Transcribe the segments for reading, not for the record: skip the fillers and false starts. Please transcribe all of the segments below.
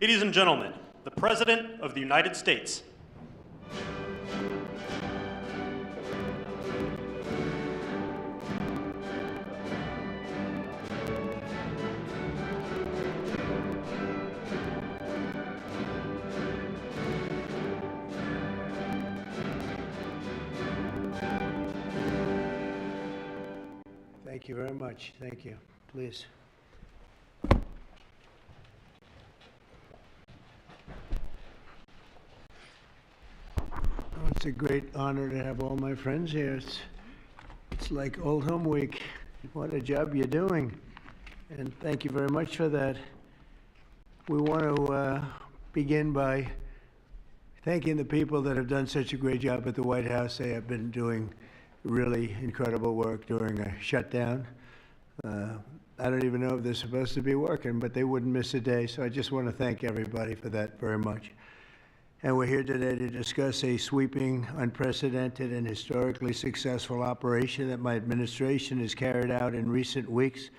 Ladies and gentlemen, the President of the United States. Thank you very much. Thank you. Please. It's a great honor to have all my friends here. It's like Old Home Week. What a job you're doing. And thank you very much for that. We want to begin by thanking the people that have done such a great job at the White House. They have been doing really incredible work during a shutdown. I don't even know if they're supposed to be working, but they wouldn't miss a day. So I just want to thank everybody for that very much. And we're here today to discuss a sweeping, unprecedented, and historically successful operation that my administration has carried out in recent weeks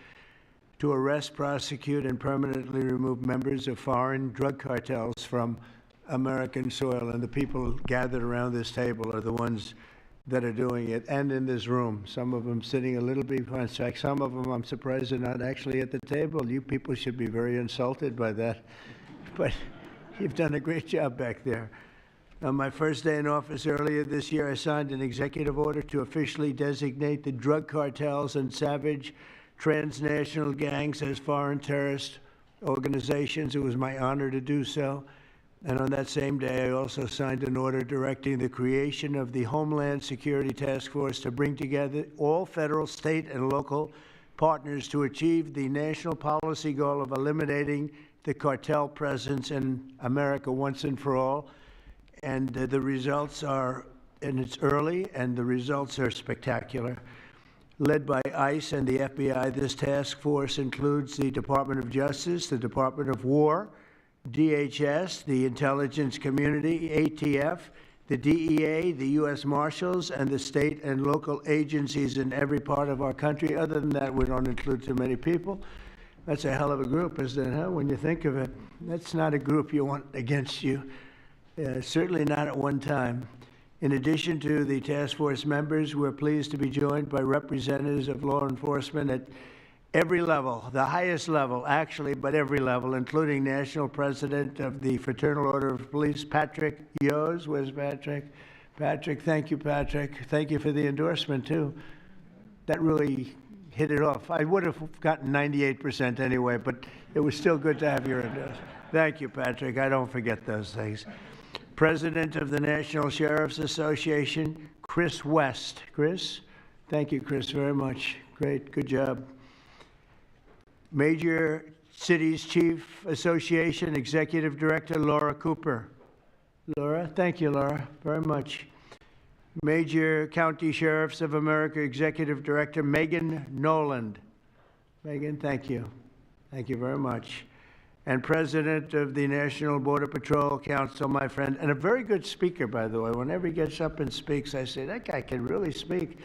to arrest, prosecute, and permanently remove members of foreign drug cartels from American soil. And the people gathered around this table are the ones that are doing it, and in this room. Some of them sitting a little bit behind. In fact, some of them I'm surprised are not actually at the table. You people should be very insulted by that. But you've done a great job back there. On my first day in office earlier this year, I signed an executive order to officially designate the drug cartels and savage transnational gangs as foreign terrorist organizations. It was my honor to do so. And on that same day, I also signed an order directing the creation of the Homeland Security Task Force to bring together all federal, state, and local partners to achieve the national policy goal of eliminating the cartel presence in America once and for all. And the results are, and it's early, and the results are spectacular. Led by ICE and the FBI, this task force includes the Department of Justice, the Department of War, DHS, the intelligence community, ATF, the DEA, the U.S. Marshals, and the state and local agencies in every part of our country. Other than that, we don't include too many people. That's a hell of a group, isn't it, huh? When you think of it, that's not a group you want against you. Certainly not at one time. In addition to the task force members, we're pleased to be joined by representatives of law enforcement at every level, the highest level, actually, but every level, including National President of the Fraternal Order of Police, Patrick Yos. Where's Patrick? Patrick, thank you, Patrick. Thank you for the endorsement, too. That really hit it off. I would have gotten 98% anyway, but it was still good to have your endorsement. Thank you, Patrick. I don't forget those things. President of the National Sheriff's Association, Chris West. Chris? Thank you, Chris, very much. Great. Good job. Major Cities Chief Association Executive Director Laura Cooper. Laura, thank you, Laura, very much. Major County Sheriffs of America Executive Director Megan Noland. Megan, thank you. Thank you very much. And President of the National Border Patrol Council, my friend, and a very good speaker, by the way. Whenever he gets up and speaks, I say, that guy can really speak.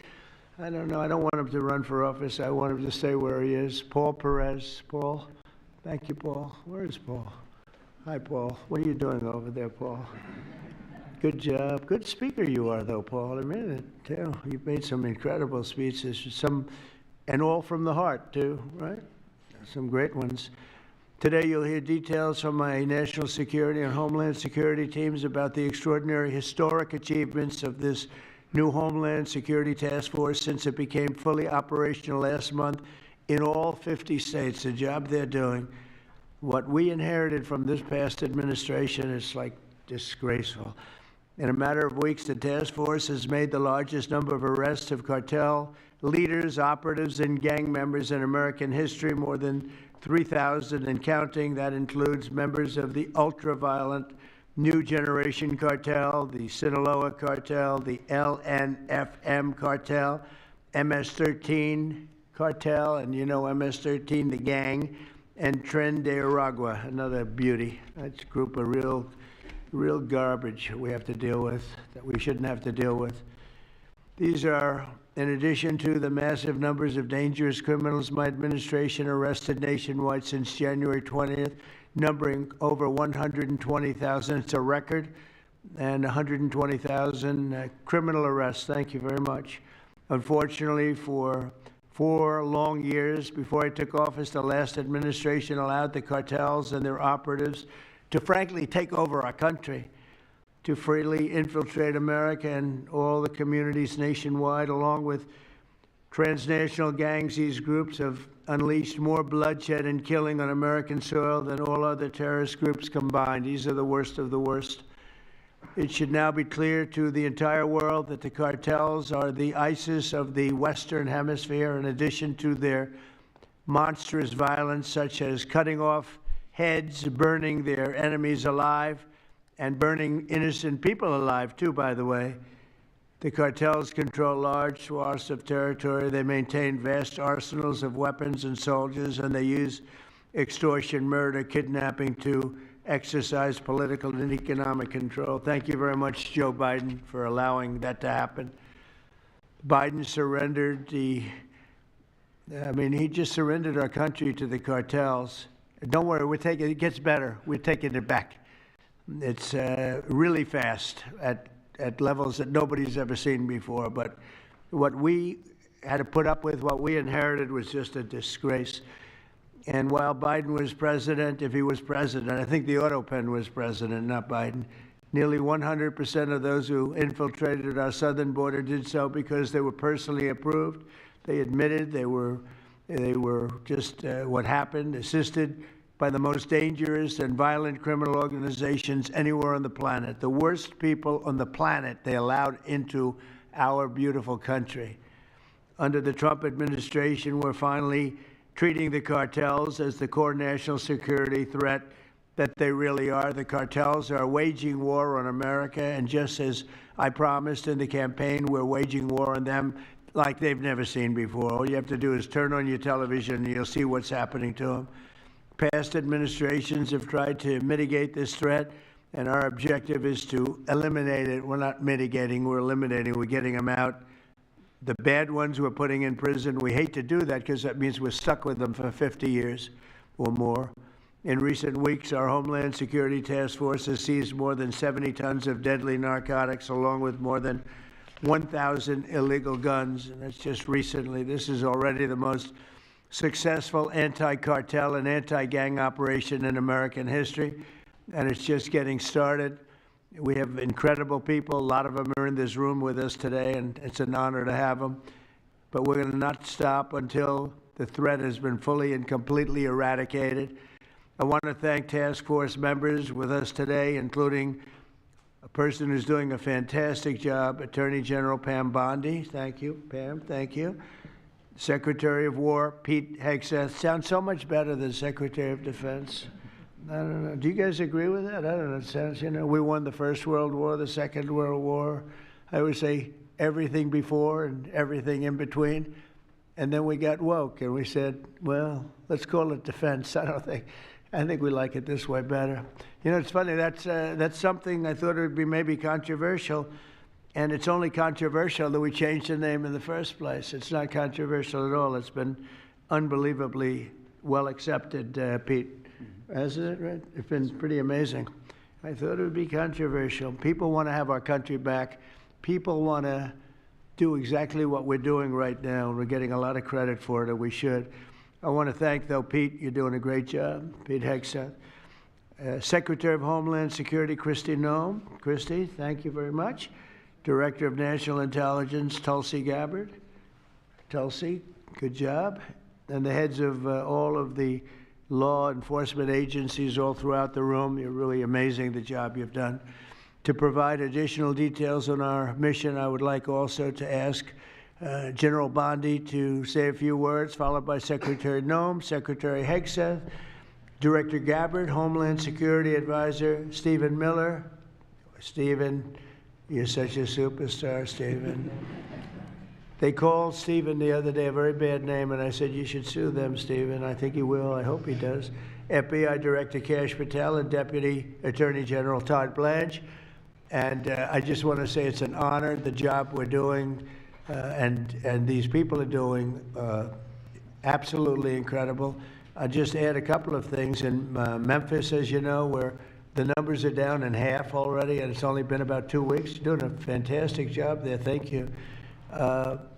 I don't know. I don't want him to run for office. I want him to stay where he is. Paul Perez. Paul. Thank you, Paul. Where is Paul? Hi, Paul. What are you doing over there, Paul? Good job. Good speaker you are, though, Paul. I mean it, too. You've made some incredible speeches, and all from the heart, too, right? Some great ones. Today, you'll hear details from my national security and homeland security teams about the extraordinary historic achievements of this new Homeland Security Task Force since it became fully operational last month in all 50 states. The job they're doing. What we inherited from this past administration is like disgraceful. In a matter of weeks, the task force has made the largest number of arrests of cartel leaders, operatives, and gang members in American history, more than 3,000 and counting. That includes members of the ultra-violent New Generation Cartel, the Sinaloa Cartel, the LNFM Cartel, MS-13 Cartel, and you know MS-13, the gang, and Tren de Aragua, another beauty. That's a group of real garbage we have to deal with, that we shouldn't have to deal with. These are In addition to the massive numbers of dangerous criminals my administration arrested nationwide since January 20th, numbering over 120,000, it's a record, and 120,000 criminal arrests. Thank you very much. Unfortunately, for 4 long years before I took office, the last administration allowed the cartels and their operatives to frankly take over our country, to freely infiltrate America and all the communities nationwide. Along with transnational gangs, these groups have unleashed more bloodshed and killing on American soil than all other terrorist groups combined. These are the worst of the worst. It should now be clear to the entire world that the cartels are the ISIS of the Western Hemisphere, in addition to their monstrous violence, such as cutting off heads, burning their enemies alive, and burning innocent people alive, too, by the way. The cartels control large swaths of territory. They maintain vast arsenals of weapons and soldiers, and they use extortion, murder, kidnapping to exercise political and economic control. Thank you very much, Joe Biden, for allowing that to happen. Biden surrendered he just surrendered our country to the cartels. Don't worry, it gets better. We're taking it back. It's really fast at levels that nobody's ever seen before. But what we had to put up with, what we inherited, was just a disgrace. And while Biden was president, if he was president, I think the autopen was president, not Biden, nearly 100% of those who infiltrated our southern border did so because they were personally approved. They admitted they were just what happened, assisted by the most dangerous and violent criminal organizations anywhere on the planet. The worst people on the planet they allowed into our beautiful country. Under the Trump administration, we're finally treating the cartels as the core national security threat that they really are. The cartels are waging war on America, and just as I promised in the campaign, we're waging war on them like they've never seen before. All you have to do is turn on your television and you'll see what's happening to them. Past administrations have tried to mitigate this threat, and our objective is to eliminate it. We're not mitigating, we're eliminating. We're getting them out. The bad ones we're putting in prison. We hate to do that because that means we're stuck with them for 50 years or more. In recent weeks, our Homeland Security Task Force has seized more than 70 tons of deadly narcotics, along with more than 1,000 illegal guns. And that's just recently. This is already the most successful anti-cartel and anti-gang operation in American history, and it's just getting started. We have incredible people. A lot of them are in this room with us today, and it's an honor to have them. But we're going to not stop until the threat has been fully and completely eradicated. I want to thank task force members with us today, including a person who's doing a fantastic job, Attorney General Pam Bondi. Thank you, Pam. Thank you. Secretary of War Pete Hegseth. Sounds so much better than Secretary of Defense. I don't know. Do you guys agree with that? I don't know. It sounds, we won the First World War, the Second World War. I would say everything before and everything in between. And then we got woke and we said, well, let's call it defense. I think we like it this way better. It's funny. That's something I thought it would be maybe controversial. And it's only controversial that we changed the name in the first place. It's not controversial at all. It's been unbelievably well accepted, Pete. Hasn't it, right? It's been pretty amazing. I thought it would be controversial. People want to have our country back. People want to do exactly what we're doing right now. We're getting a lot of credit for it, and we should. I want to thank, though, Pete. You're doing a great job, Pete Hegseth. Secretary of Homeland Security, Kristi Noem. Kristi, thank you very much. Director of National Intelligence, Tulsi Gabbard. Tulsi, good job. And the heads of all of the law enforcement agencies all throughout the room. You're really amazing, the job you've done. To provide additional details on our mission, I would like also to ask General Bondi to say a few words, followed by Secretary Noem, Secretary Hegseth, Director Gabbard, Homeland Security Advisor Stephen Miller. Stephen, you're such a superstar, Stephen. They called Stephen the other day a very bad name, and I said, you should sue them, Stephen. I think he will. I hope he does. FBI Director Kash Patel and Deputy Attorney General Todd Blanche. And I just want to say it's an honor, the job we're doing. and these people are doing absolutely incredible. I'll just add a couple of things. In Memphis, as you know, where the numbers are down in half already, and it's only been about 2 weeks. You're doing a fantastic job there. Thank you.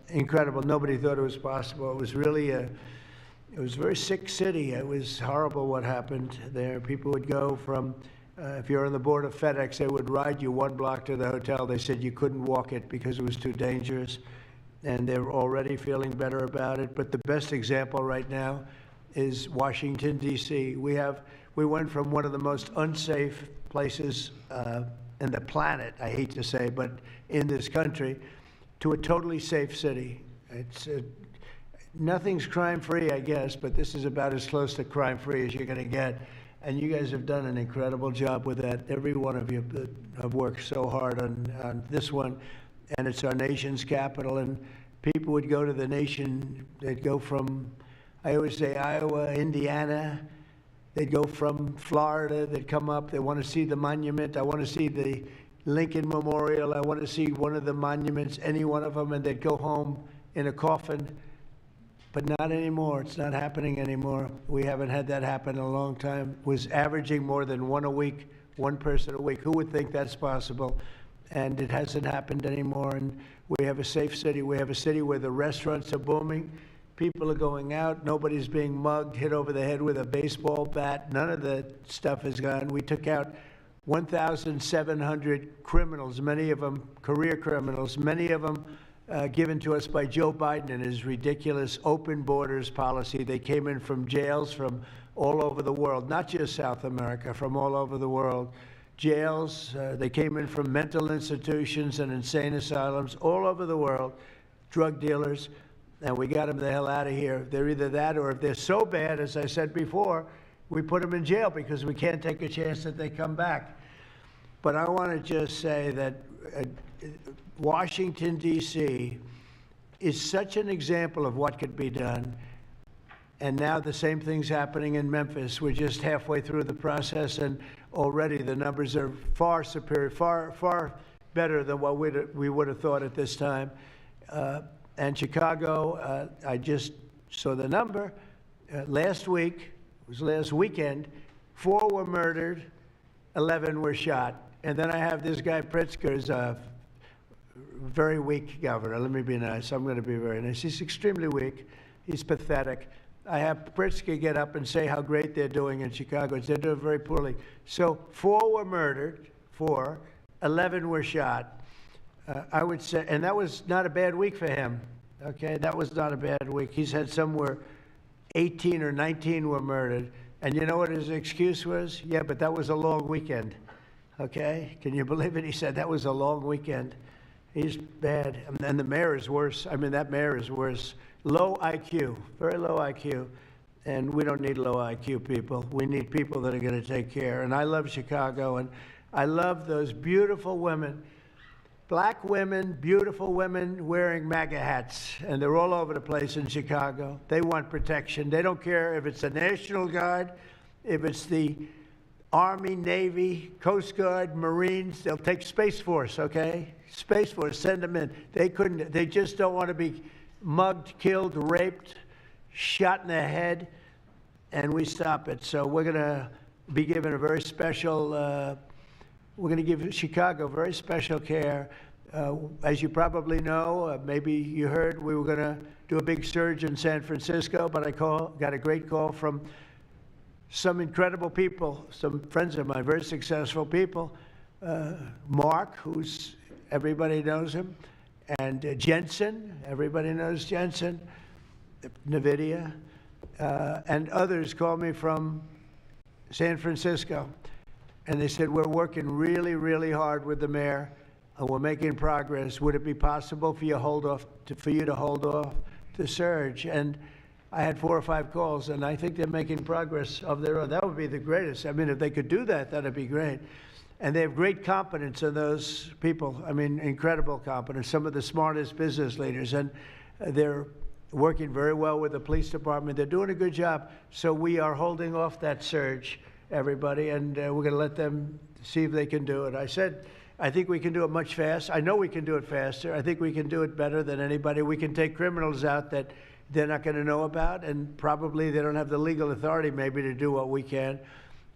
Incredible. Nobody thought it was possible. It was really it was a very sick city. It was horrible what happened there. People would go from, if you're on the board of FedEx, they would ride you 1 block to the hotel. They said you couldn't walk it because it was too dangerous, and they're already feeling better about it. But the best example right now is Washington, D.C. We went from one of the most unsafe places in the planet, I hate to say, but in this country, to a totally safe city. It's nothing's crime-free, I guess, but this is about as close to crime-free as you're going to get. And you guys have done an incredible job with that. Every one of you have worked so hard on this one, and it's our nation's capital. And people would go to the nation, they'd go from, I always say, Iowa, Indiana. They'd go from Florida, they'd come up, they want to see the monument. I want to see the Lincoln Memorial. I want to see one of the monuments, any one of them, and they'd go home in a coffin. But not anymore. It's not happening anymore. We haven't had that happen in a long time. It was averaging more than one a week, one person a week. Who would think that's possible? And it hasn't happened anymore. And we have a safe city. We have a city where the restaurants are booming. People are going out. Nobody's being mugged, hit over the head with a baseball bat. None of the stuff is gone. We took out 1,700 criminals, many of them career criminals, many of them given to us by Joe Biden and his ridiculous open borders policy. They came in from jails from all over the world, not just South America, from all over the world. Jails, they came in from mental institutions and insane asylums all over the world, drug dealers, and we got them the hell out of here. They're either that, or if they're so bad, as I said before, we put them in jail because we can't take a chance that they come back. But I want to just say that Washington, D.C. is such an example of what could be done. And now the same thing's happening in Memphis. We're just halfway through the process, and already the numbers are far superior, far better than what we would have thought at this time. And Chicago, I just saw the number. Last week, it was last weekend, 4 were murdered, 11 were shot. And then I have this guy Pritzker's a very weak governor. Let me be nice. I'm going to be very nice. He's extremely weak. He's pathetic. I have Pritzker get up and say how great they're doing in Chicago. They're doing very poorly. So 4 were murdered, 4, 11 were shot. I would say, and that was not a bad week for him. Okay, that was not a bad week. He's had somewhere 18 or 19 were murdered. And you know what his excuse was? Yeah, but that was a long weekend. Okay, can you believe it? He said that was a long weekend. He's bad. And the mayor is worse. I mean, that mayor is worse. Low IQ, very low IQ. And we don't need low IQ people. We need people that are going to take care. And I love Chicago, and I love those beautiful women. Black women, beautiful women wearing MAGA hats, and they're all over the place in Chicago. They want protection. They don't care if it's the National Guard, if it's the Army, Navy, Coast Guard, Marines. They'll take Space Force, okay? Space Force, send them in. They just don't want to be mugged, killed, raped, shot in the head, and we stop it. So we're going to be given a very special we're going to give Chicago very special care. As you probably know, maybe you heard, we were going to do a big surge in San Francisco, but I got a great call from some incredible people, some friends of mine, very successful people. Mark, everybody knows him, and Jensen, everybody knows Jensen, NVIDIA, and others called me from San Francisco. And they said, we're working really, really hard with the mayor, and we're making progress. Would it be possible for you to hold off the surge? And I had 4 or 5 calls, and I think they're making progress of their own. That would be the greatest. I mean, if they could do that, that'd be great. And they have great competence in those people. I mean, incredible competence, some of the smartest business leaders. And they're working very well with the police department. They're doing a good job. So we are holding off that surge, everybody, and we're going to let them see if they can do it. I said I think we can do it much faster. I know we can do it faster. I think we can do it better than anybody. We can take criminals out that they're not going to know about, and probably they don't have the legal authority maybe to do what we can.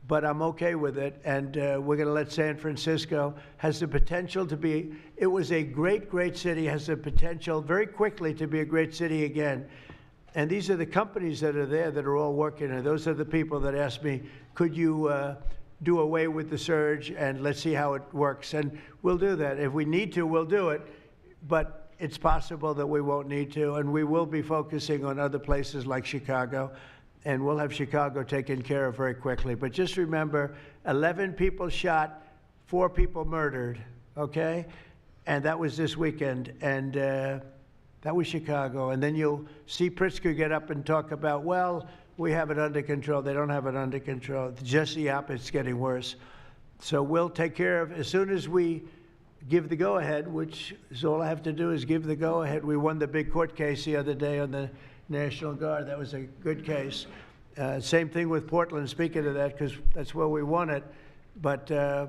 But I'm okay with it, and we're going to let San Francisco, has the potential to be, it was a great, great city, has the potential very quickly to be a great city again. And these are the companies that are there that are all working, and those are the people that asked me, could you do away with the surge, and let's see how it works. And we'll do that. If we need to, we'll do it. But it's possible that we won't need to, and we will be focusing on other places like Chicago. And we'll have Chicago taken care of very quickly. But just remember, 11 people shot, 4 people murdered, okay? And that was this weekend, and that was Chicago. And then you'll see Pritzker get up and talk about, well, we have it under control. They don't have it under control. Just the opposite, it's getting worse. So we'll take care of, as soon as we give the go-ahead, which is all I have to do is give the go-ahead. We won the big court case the other day on the National Guard. That was a good case. Same thing with Portland, speaking of that, because that's where we won it. But, I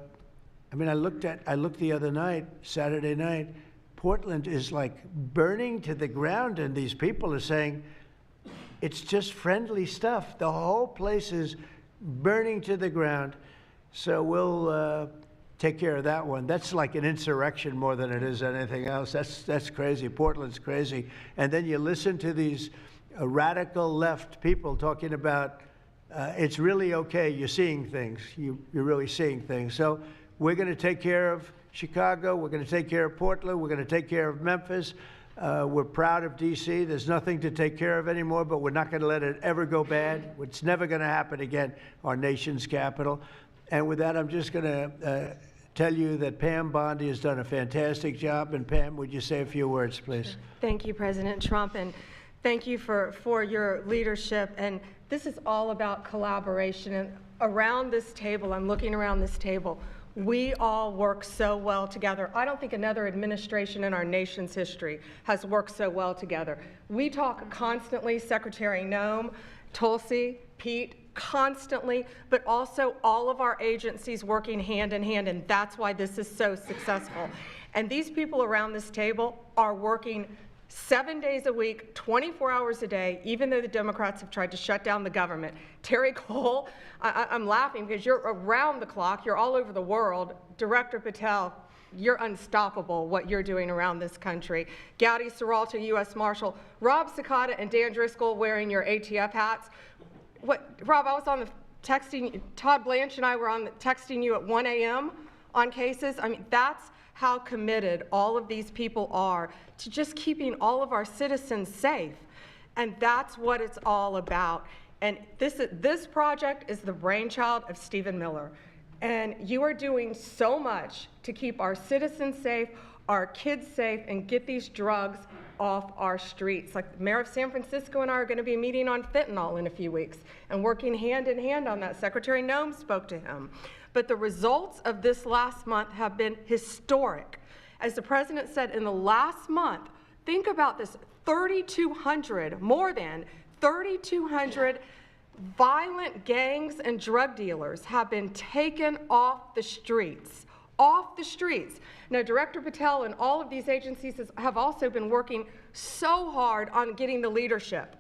mean, I looked the other night, Saturday night, Portland is like burning to the ground, and these people are saying, it's just friendly stuff. The whole place is burning to the ground. So we'll take care of that one. That's like an insurrection more than it is anything else. That's crazy. Portland's crazy. And then you listen to these radical left people talking about it's really okay. You're seeing things. You're really seeing things. So we're going to take care of Chicago. We're going to take care of Portland. We're going to take care of Memphis. We're proud of D.C. There's nothing to take care of anymore, but we're not going to let it ever go bad. It's never going to happen again, our nation's capital. And with that, I'm just going to tell you that Pam Bondi has done a fantastic job. And Pam, would you say a few words, please? Thank you, President Trump, and thank you for your leadership. And this is all about collaboration. And around this table, I'm looking around this table, we all work so well together. I don't think another administration in our nation's history has worked so well together. We talk constantly, Secretary Noem, Tulsi, Pete, constantly, but also all of our agencies working hand in hand, and that's why this is so successful. And these people around this table are working 7 days a week, 24 hours a day, even though the Democrats have tried to shut down the government. Terry Cole, I'm laughing because you're around the clock, you're all over the world. Director Patel, you're unstoppable what you're doing around this country. Gowdy Serralta, U.S. Marshal, Rob Sakata and Dan Driscoll wearing your ATF hats. Rob, I was on the texting, Todd Blanche and I were on the texting you at 1 a.m. on cases. I mean, that's how committed all of these people are to just keeping all of our citizens safe. And that's what it's all about. And this project is the brainchild of Stephen Miller. And you are doing so much to keep our citizens safe, our kids safe, and get these drugs off our streets. Like the mayor of San Francisco and I are going to be meeting on fentanyl in a few weeks and working hand in hand on that. Secretary Noem spoke to him. But the results of this last month have been historic. As the president said, in the last month, think about this, 3,200, more than 3,200 violent gangs and drug dealers have been taken off the streets. Off the streets. Now, Director Patel and all of these agencies have also been working so hard on getting the leadership.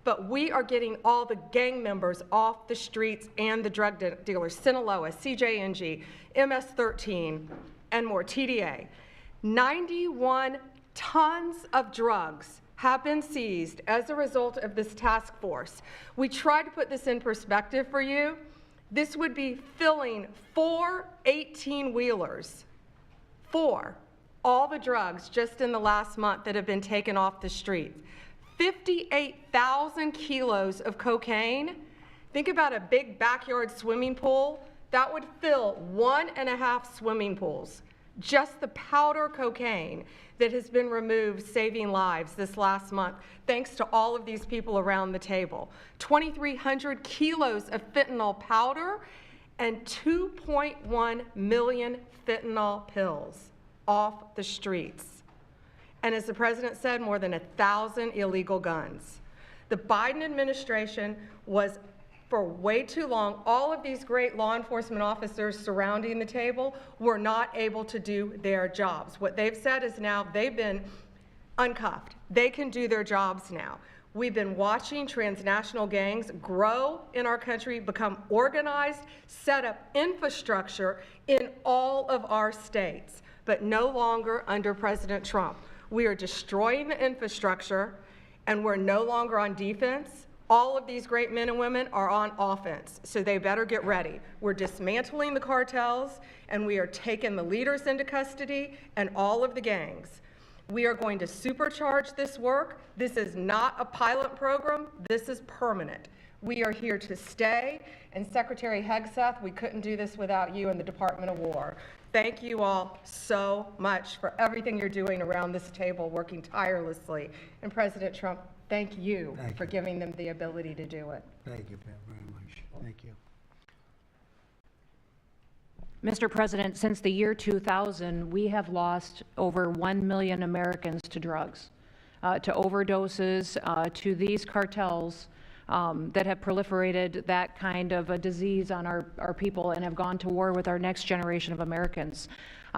But we are getting all the gang members off the streets and the drug dealers, Sinaloa, CJNG, MS-13, and more, TDA. 91 tons of drugs have been seized as a result of this task force. We tried to put this in perspective for you. This would be filling 4 18-wheelers, 4, all the drugs just in the last month that have been taken off the streets. 58,000 kilos of cocaine. Think about a big backyard swimming pool. That would fill 1.5 swimming pools. Just the powder cocaine that has been removed, saving lives this last month, thanks to all of these people around the table. 2,300 kilos of fentanyl powder and 2.1 million fentanyl pills off the streets. And as the president said, more than 1,000 illegal guns. The Biden administration was for way too long, all of these great law enforcement officers surrounding the table were not able to do their jobs. What they've said is now they've been uncuffed. They can do their jobs now. We've been watching transnational gangs grow in our country, become organized, set up infrastructure in all of our states, but no longer under President Trump. We are destroying the infrastructure, and we're no longer on defense. All of these great men and women are on offense, so they better get ready. We're dismantling the cartels, and we are taking the leaders into custody and all of the gangs. We are going to supercharge this work. This is not a pilot program. This is permanent. We are here to stay. And Secretary Hegseth, we couldn't do this without you and the Department of War. Thank you all so much for everything you're doing around this table, working tirelessly. And President Trump, thank you for giving them the ability to do it. Thank you, Pam, very much. Thank you. Mr. President, since the year 2000, we have lost over 1 million Americans to drugs, to overdoses, to these cartels that have proliferated that kind of a disease on our people and have gone to war with our next generation of Americans.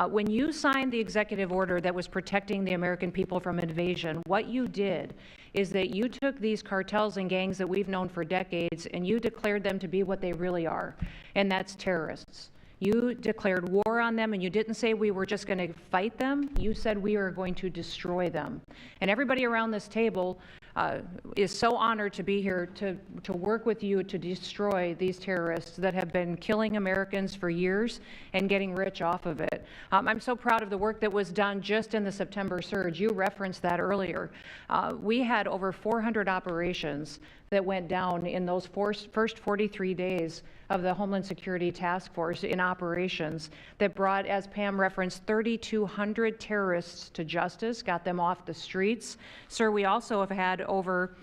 When you signed the executive order that was protecting the American people from invasion, what you did is that you took these cartels and gangs that we've known for decades and you declared them to be what they really are, and that's terrorists. You declared war on them, and you didn't say we were just going to fight them. You said we are going to destroy them. And everybody around this table is so honored to be here to work with you to destroy these terrorists that have been killing Americans for years and getting rich off of it. I'm so proud of the work that was done just in the September surge. You referenced that earlier. We had over 400 operations that went down in those first 43 days of the Homeland Security Task Force in operations that brought, as Pam referenced, 3,200 terrorists to justice, got them off the streets. Sir, we also have had over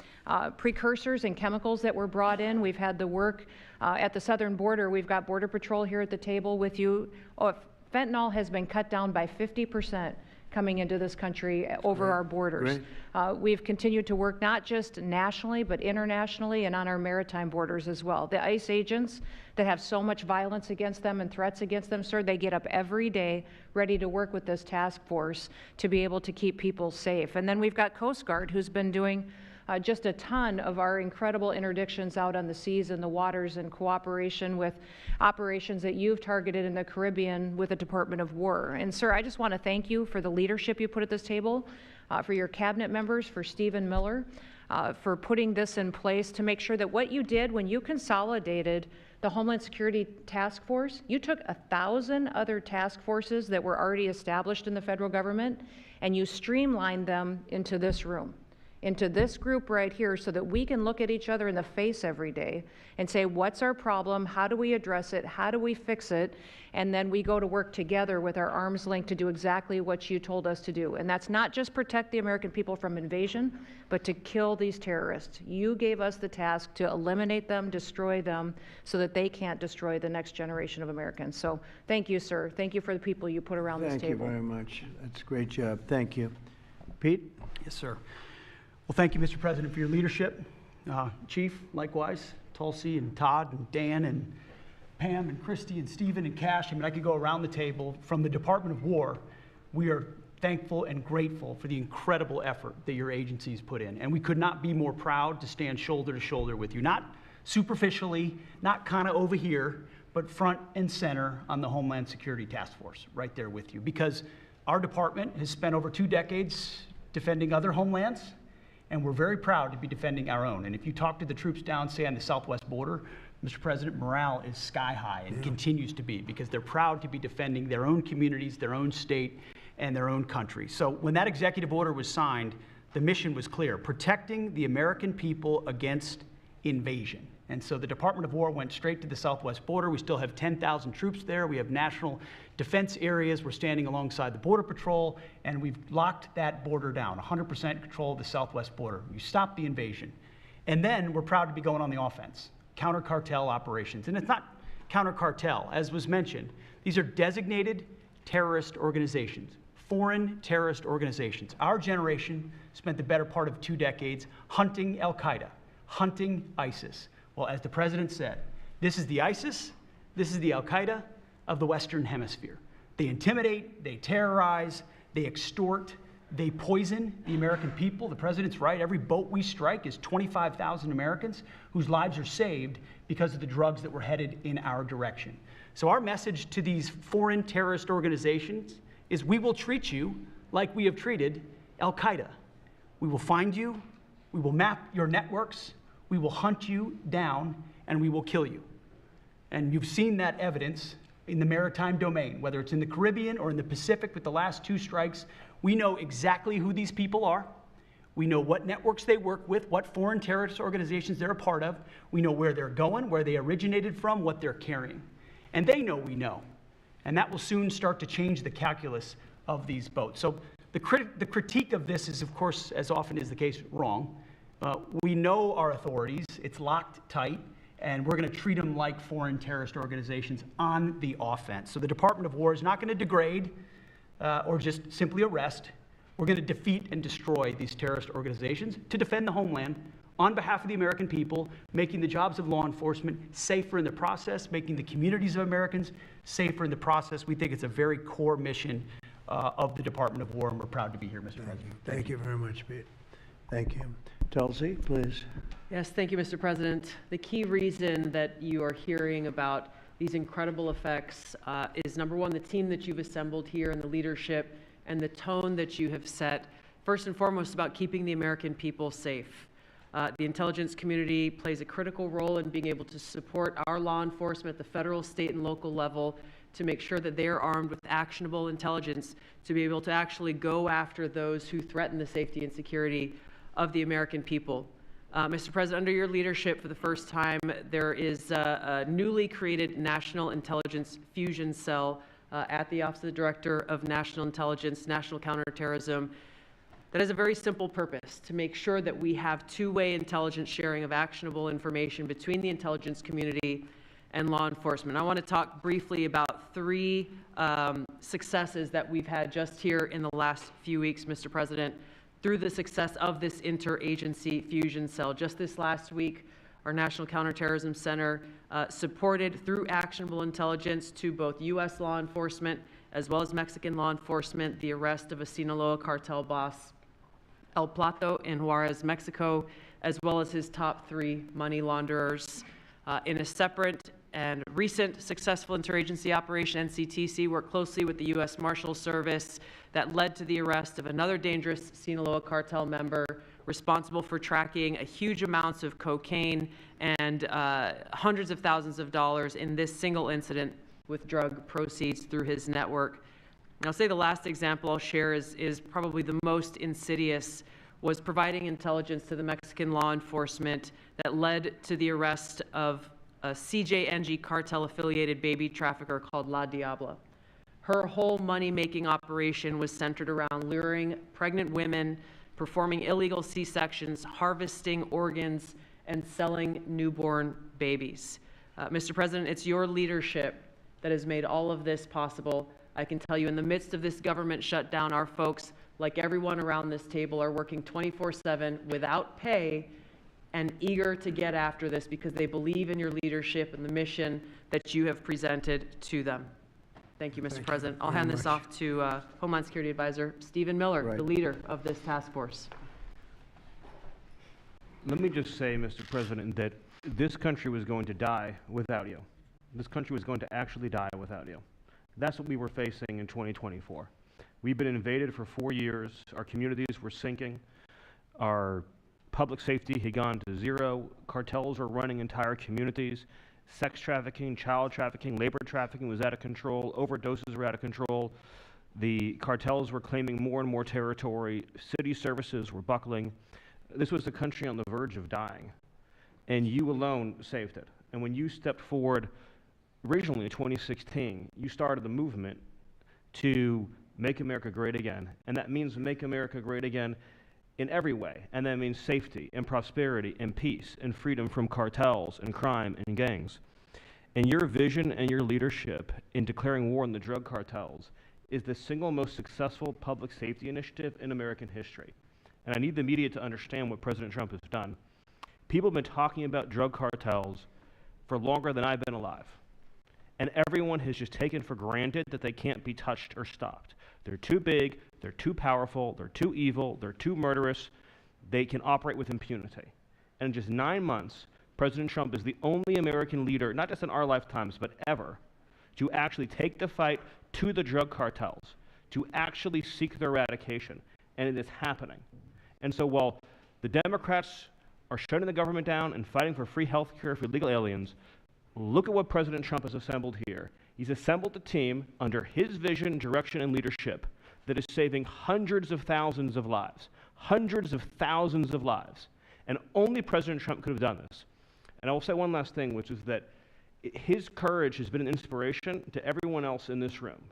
precursors and chemicals that were brought in. We've had the work at the southern border. We've got Border Patrol here at the table with you. Fentanyl has been cut down by 50% coming into this country over our borders. We've continued to work not just nationally, but internationally and on our maritime borders as well. The ICE agents that have so much violence against them and threats against them, sir, they get up every day ready to work with this task force to be able to keep people safe. And then we've got Coast Guard, who's been doing just a ton of our incredible interdictions out on the seas and the waters in cooperation with operations that you've targeted in the Caribbean with the Department of War. And sir, I just want to thank you for the leadership you put at this table, for your cabinet members, for Stephen Miller, for putting this in place to make sure that what you did when you consolidated the Homeland Security Task Force, you took 1,000 other task forces that were already established in the federal government and you streamlined them into this room, into this group right here, so that we can look at each other in the face every day and say, what's our problem? How do we address it? How do we fix it? And then we go to work together with our arms linked to do exactly what you told us to do. And that's not just protect the American people from invasion, but to kill these terrorists. You gave us the task to eliminate them, destroy them, so that they can't destroy the next generation of Americans. So thank you, sir. Thank you for the people you put around this table. Thank you very much. That's a great job. Thank you. Pete? Yes, sir. Well, thank you, Mr. President, for your leadership. Chief, likewise, Tulsi and Todd and Dan and Pam and Christy and Stephen and Cash. I mean, I could go around the table. From the Department of War, we are thankful and grateful for the incredible effort that your agencies put in. And we could not be more proud to stand shoulder to shoulder with you, not superficially, not kind of over here, but front and center on the Homeland Security Task Force, right there with you. Because our department has spent over 2 decades defending other homelands, and we're very proud to be defending our own. And if you talk to the troops down, say, on the southwest border, Mr. President, morale is sky high and continues to be, because they're proud to be defending their own communities, their own state, and their own country. So when that executive order was signed, the mission was clear: protecting the American people against invasion. And so the Department of War went straight to the southwest border. We still have 10,000 troops there. We have national defense areas. We're standing alongside the Border Patrol, and we've locked that border down, 100% control of the southwest border. You stop the invasion. And then we're proud to be going on the offense, counter-cartel operations. And it's not counter-cartel, as was mentioned. These are designated terrorist organizations, foreign terrorist organizations. Our generation spent the better part of 2 decades hunting Al-Qaeda, hunting ISIS. Well, as the president said, this is the ISIS, this is the Al-Qaeda of the Western Hemisphere. They intimidate, they terrorize, they extort, they poison the American people. The president's right. Every boat we strike is 25,000 Americans whose lives are saved because of the drugs that were headed in our direction. So our message to these foreign terrorist organizations is we will treat you like we have treated Al-Qaeda. We will find you, we will map your networks, we will hunt you down, and we will kill you. And you've seen that evidence in the maritime domain, whether it's in the Caribbean or in the Pacific with the last 2 strikes. We know exactly who these people are. We know what networks they work with, what foreign terrorist organizations they're a part of. We know where they're going, where they originated from, what they're carrying. And they know we know. And that will soon start to change the calculus of these boats. So the critique of this is, of course, as often is the case, wrong. We know our authorities. It's locked tight. And we're going to treat them like foreign terrorist organizations on the offense. So the Department of War is not going to degrade or just simply arrest. We're going to defeat and destroy these terrorist organizations to defend the homeland on behalf of the American people, making the jobs of law enforcement safer in the process, making the communities of Americans safer in the process. We think it's a very core mission of the Department of War, and we're proud to be here, Mr. President. Thank you very much, Pete. Thank you. Tulsi, please. Yes, thank you, Mr. President. The key reason that you are hearing about these incredible effects is, number one, the team that you've assembled here and the leadership and the tone that you have set, first and foremost, about keeping the American people safe. The intelligence community plays a critical role in being able to support our law enforcement at the federal, state, and local level to make sure that they are armed with actionable intelligence to be able to actually go after those who threaten the safety and security of the American people. Mr. President, under your leadership, for the first time, there is a newly created National Intelligence Fusion Cell at the Office of the Director of National Intelligence, National Counterterrorism, that has a very simple purpose: to make sure that we have two-way intelligence sharing of actionable information between the intelligence community and law enforcement. I want to talk briefly about 3 successes that we've had just here in the last few weeks, Mr. President, through the success of this interagency fusion cell. Just this last week, our National Counterterrorism Center supported, through actionable intelligence to both U.S. law enforcement as well as Mexican law enforcement, the arrest of a Sinaloa cartel boss, El Plato, in Juarez, Mexico, as well as his top 3 money launderers. In a separate and recent successful interagency operation, NCTC worked closely with the U.S. Marshals Service that led to the arrest of another dangerous Sinaloa cartel member responsible for tracking huge amounts of cocaine and hundreds of thousands of dollars in this single incident with drug proceeds through his network. And I'll say the last example I'll share is probably the most insidious, was providing intelligence to the Mexican law enforcement that led to the arrest of a CJNG cartel-affiliated baby trafficker called La Diabla. Her whole money-making operation was centered around luring pregnant women, performing illegal C-sections, harvesting organs, and selling newborn babies. Mr. President, it's your leadership that has made all of this possible. I can tell you, in the midst of this government shutdown, our folks, like everyone around this table, are working 24/7 without pay and eager to get after this because they believe in your leadership and the mission that you have presented to them. Thank you, Mr. President. I'll hand this off to Homeland Security Advisor Stephen Miller, the leader of this task force. Let me just say, Mr. President, that this country was going to die without you. This country was going to actually die without you. That's what we were facing in 2024. We've been invaded for 4 years. Our communities were sinking. Our public safety had gone to zero. Cartels were running entire communities. Sex trafficking, child trafficking, labor trafficking was out of control. Overdoses were out of control. The cartels were claiming more and more territory. City services were buckling. This was a country on the verge of dying. And you alone saved it. And when you stepped forward originally in 2016, you started the movement to make America great again. And that means make America great again in every way. And that means safety and prosperity and peace and freedom from cartels and crime and gangs. And your vision and your leadership in declaring war on the drug cartels is the single most successful public safety initiative in American history. And I need the media to understand what President Trump has done. People have been talking about drug cartels for longer than I've been alive. And everyone has just taken for granted that they can't be touched or stopped. They're too big, they're too powerful, they're too evil, they're too murderous. They can operate with impunity. And in just 9 months, President Trump is the only American leader, not just in our lifetimes, but ever, to actually take the fight to the drug cartels, to actually seek their eradication. And it is happening. And so while the Democrats are shutting the government down and fighting for free health care for illegal aliens, look at what President Trump has assembled here. He's assembled a team under his vision, direction, and leadership that is saving hundreds of thousands of lives. Hundreds of thousands of lives. And only President Trump could have done this. And I will say one last thing, which is that his courage has been an inspiration to everyone else in this room.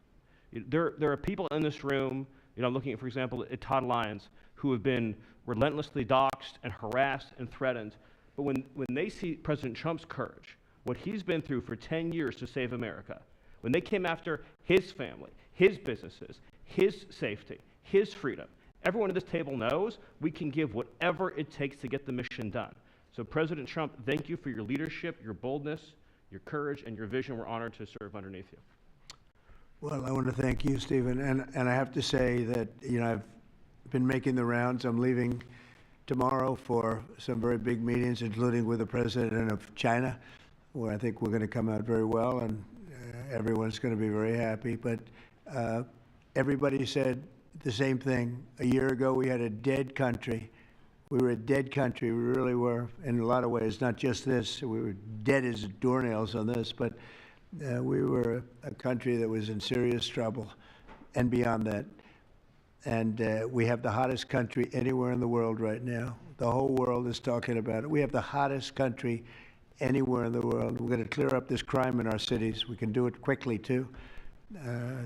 There are people in this room, looking at, for example, at Todd Lyons, who have been relentlessly doxxed and harassed and threatened. But when they see President Trump's courage, what he's been through for 10 years to save America, when they came after his family, his businesses, his safety, his freedom, everyone at this table knows we can give whatever it takes to get the mission done. So President Trump, thank you for your leadership, your boldness, your courage, and your vision. We're honored to serve underneath you. Well, I want to thank you, Stephen. And I have to say that, I've been making the rounds. I'm leaving tomorrow for some very big meetings, including with the president of China, where I think we're going to come out very well, and everyone's going to be very happy. But everybody said the same thing. A year ago, we had a dead country. We were a dead country. We really were, in a lot of ways, not just this. We were dead as doornails on this, but we were a country that was in serious trouble and beyond that. And we have the hottest country anywhere in the world right now. The whole world is talking about it. We have the hottest country anywhere in the world. We're going to clear up this crime in our cities. We can do it quickly, too.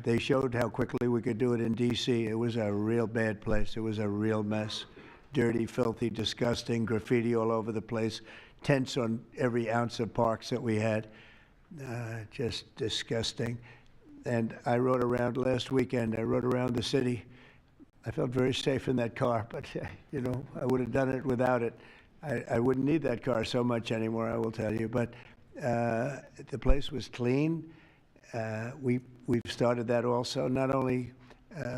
They showed how quickly we could do it in D.C. It was a real bad place. It was a real mess. Dirty, filthy, disgusting, graffiti all over the place, tents on every ounce of parks that we had. Just disgusting. And I rode around last weekend. I rode around the city. I felt very safe in that car, but, I would have done it without it. I wouldn't need that car so much anymore, I will tell you. But the place was clean. We've started that also, not only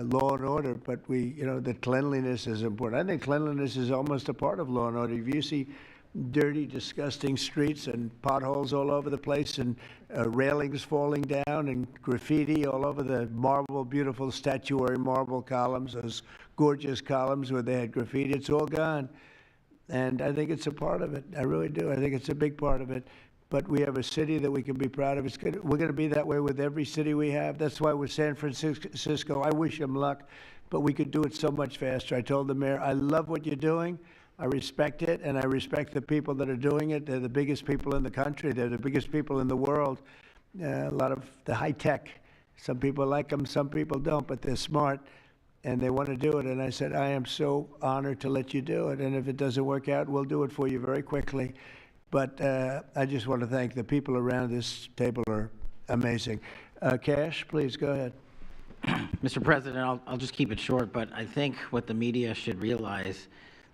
law and order, but the cleanliness is important. I think cleanliness is almost a part of law and order. If you see dirty, disgusting streets and potholes all over the place and railings falling down and graffiti all over the marble, beautiful statuary marble columns, those gorgeous columns where they had graffiti, it's all gone. And I think it's a part of it. I really do. I think it's a big part of it. But we have a city that we can be proud of. We're going to be that way with every city we have. That's why with San Francisco, I wish them luck, but we could do it so much faster. I told the mayor, I love what you're doing. I respect it, and I respect the people that are doing it. They're the biggest people in the country. They're the biggest people in the world. A lot of the high tech. Some people like them, some people don't, but they're smart, and they want to do it. And I said, I am so honored to let you do it, and if it doesn't work out, we'll do it for you very quickly. But I just want to thank the people around this table are amazing. Cash, please go ahead. Mr. President, I'll just keep it short, but I think what the media should realize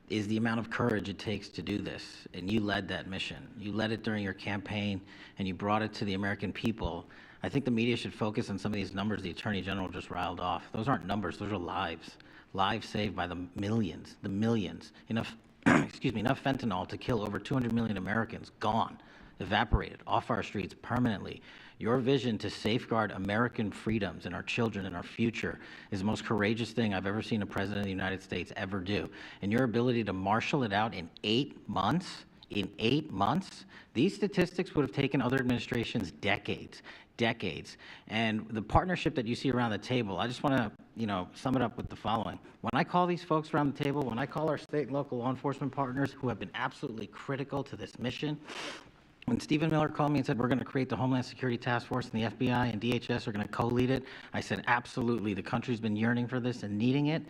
is the amount of courage it takes to do this, and you led that mission. You led it during your campaign, and you brought it to the American people. I think the media should focus on some of these numbers the Attorney General just riled off. Those aren't numbers, those are lives. Lives saved by the millions. Enough fentanyl to kill over 200 million Americans, gone, evaporated, off our streets permanently. Your vision to safeguard American freedoms and our children and our future is the most courageous thing I've ever seen a president of the United States ever do. And your ability to marshal it out in 8 months, these statistics would have taken other administrations decades. And the partnership that you see around the table, I just want to, sum it up with the following. When I call these folks around the table, when I call our state and local law enforcement partners who have been absolutely critical to this mission, when Stephen Miller called me and said, we're going to create the Homeland Security Task Force, and the FBI and DHS are going to co-lead it, I said, absolutely. The country's been yearning for this and needing it.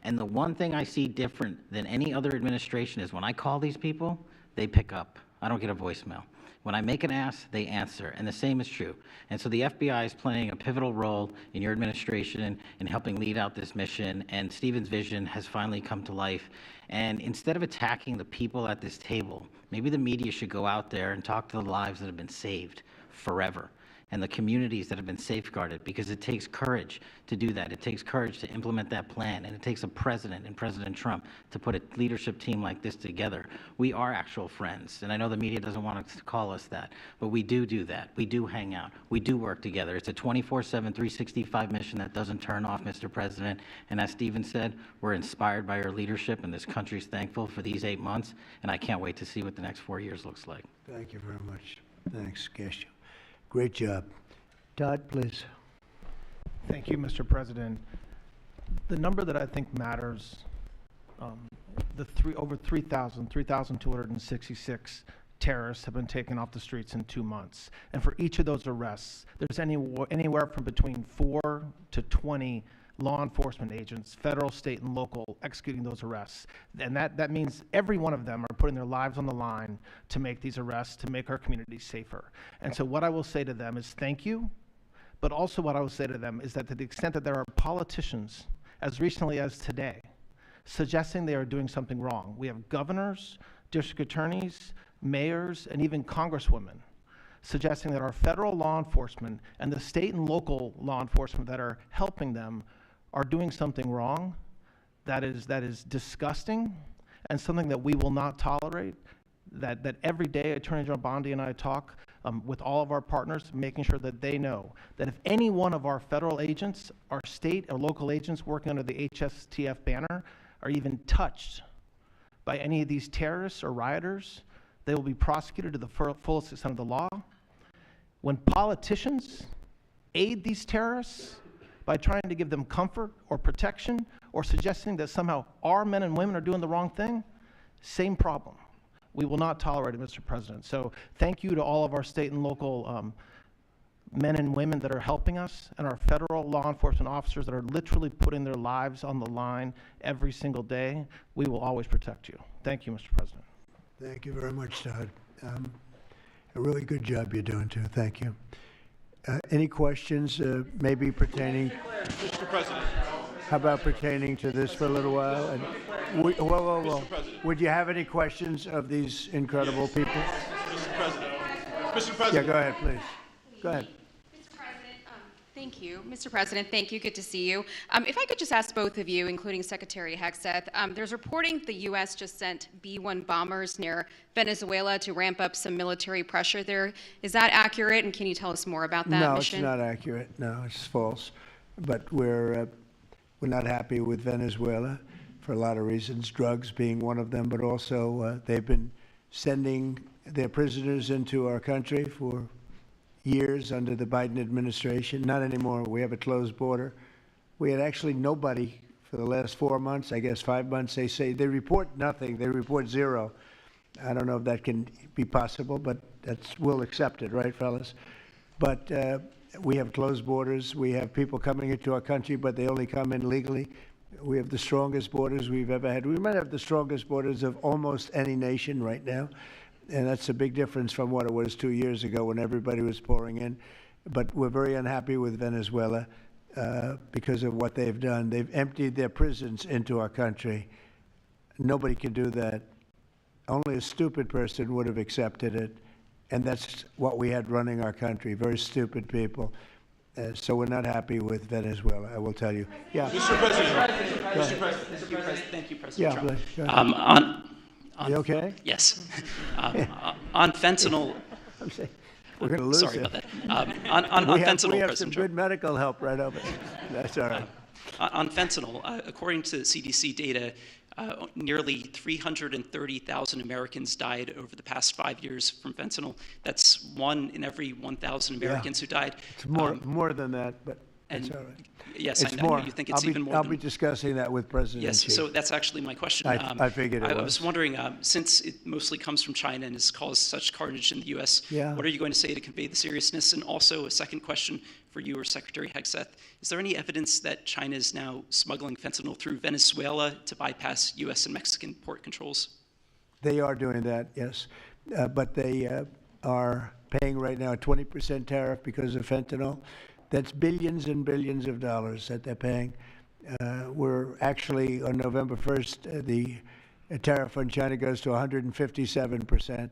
And the one thing I see different than any other administration is when I call these people, they pick up. I don't get a voicemail. When I make an ask, they answer, and the same is true. And so the FBI is playing a pivotal role in your administration in helping lead out this mission, and Stephen's vision has finally come to life. And instead of attacking the people at this table, maybe the media should go out there and talk to the lives that have been saved forever, and the communities that have been safeguarded, because it takes courage to do that. It takes courage to implement that plan, and it takes a president and President Trump to put a leadership team like this together. We are actual friends, and I know the media doesn't want to call us that, but we do that. We do hang out. We do work together. It's a 24/7, 365 mission that doesn't turn off, Mr. President. And as Stephen said, we're inspired by your leadership, and this country's thankful for these 8 months, and I can't wait to see what the next 4 years looks like. Thank you very much. Thanks, Cash. Great job. Todd, please. Thank you, Mr. President. The number that I think matters, over 3,266 terrorists have been taken off the streets in 2 months. And for each of those arrests, there's anywhere from between 4 to 20 law enforcement agents, federal, state, and local, executing those arrests. And that means every one of them are putting their lives on the line to make these arrests, to make our communities safer. And so what I will say to them is thank you, but also what I will say to them is that to the extent that there are politicians, as recently as today, suggesting they are doing something wrong. We have governors, district attorneys, mayors, and even congresswomen suggesting that our federal law enforcement and the state and local law enforcement that are helping them are doing something wrong. That is disgusting, and something that we will not tolerate. That every day Attorney General Bondi and I talk with all of our partners, making sure that they know that if any one of our federal agents, our state or local agents working under the HSTF banner are even touched by any of these terrorists or rioters, they will be prosecuted to the fullest extent of the law. When politicians aid these terrorists by trying to give them comfort or protection or suggesting that somehow our men and women are doing the wrong thing, same problem. We will not tolerate it, Mr. President. So thank you to all of our state and local men and women that are helping us, and our federal law enforcement officers that are literally putting their lives on the line every single day. We will always protect you. Thank you, Mr. President. Thank you very much, Todd. A really good job you're doing, too. Thank you. Any questions, maybe pertaining? Mr. President. How about pertaining to this for a little while? And whoa. Would you have any questions of these incredible people? Mr. President. Mr. President. Yeah, go ahead, please. Go ahead. Mr. President, thank you. Mr. President, thank you. Good to see you. If I could just ask both of you, including Secretary Hegseth, there's reporting the U.S. just sent B-1 bombers near Venezuela to ramp up some military pressure there. Is that accurate, and can you tell us more about that mission? No, it's not accurate. No, it's false. But we're not happy with Venezuela for a lot of reasons, drugs being one of them, but also they've been sending their prisoners into our country for years under the Biden administration. Not anymore. We have a closed border. We had actually nobody for the last 4 months, I guess 5 months. They report nothing. They report zero. I don't know if that can be possible, but we'll accept it, right, fellas? But we have closed borders. We have people coming into our country, but they only come in legally. We have the strongest borders we've ever had. We might have the strongest borders of almost any nation right now. And that's a big difference from what it was 2 years ago when everybody was pouring in. But we're very unhappy with Venezuela because of what they've done. They've emptied their prisons into our country. Nobody can do that. Only a stupid person would have accepted it. And that's what we had running our country, very stupid people. So we're not happy with Venezuela, I will tell you. Yeah. Mr. President. Mr. President, thank you, President Trump. Yeah, you okay? Yes. On fentanyl. We're going to lose sorry it. about that. On fentanyl, we have President some Trump. good medical help right over there. That's all right. On fentanyl, according to CDC data, nearly 330,000 Americans died over the past 5 years from fentanyl. That's 1 in every 1,000 Americans who died. It's more than that, but that's all right. Yes, it's I know you think it's even more. I'll be discussing that with President Yes, Xi. so that's actually my question. I figured it was. I was wondering, since it mostly comes from China and has caused such carnage in the U.S., what are you going to say to convey the seriousness? And also a second question for you or Secretary Hegseth. Is there any evidence that China is now smuggling fentanyl through Venezuela to bypass U.S. and Mexican port controls? They are doing that, yes. But they are paying right now a 20% tariff because of fentanyl. That's billions and billions of dollars that they're paying. We're actually, on November 1st, the tariff on China goes to 157%,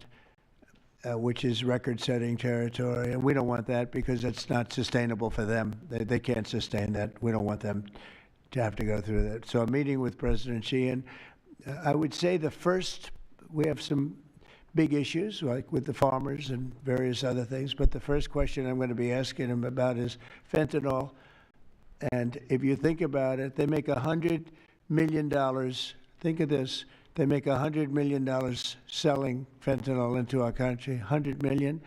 which is record-setting territory. And we don't want that because it's not sustainable for them. They can't sustain that. We don't want them to have to go through that. So I'm meeting with President Xi, and I would say we have some big issues, like with the farmers and various other things, but the first question I'm going to be asking him about is fentanyl. And if you think about it, they make $100 million. Think of this. They make $100 million selling fentanyl into our country, $100 million.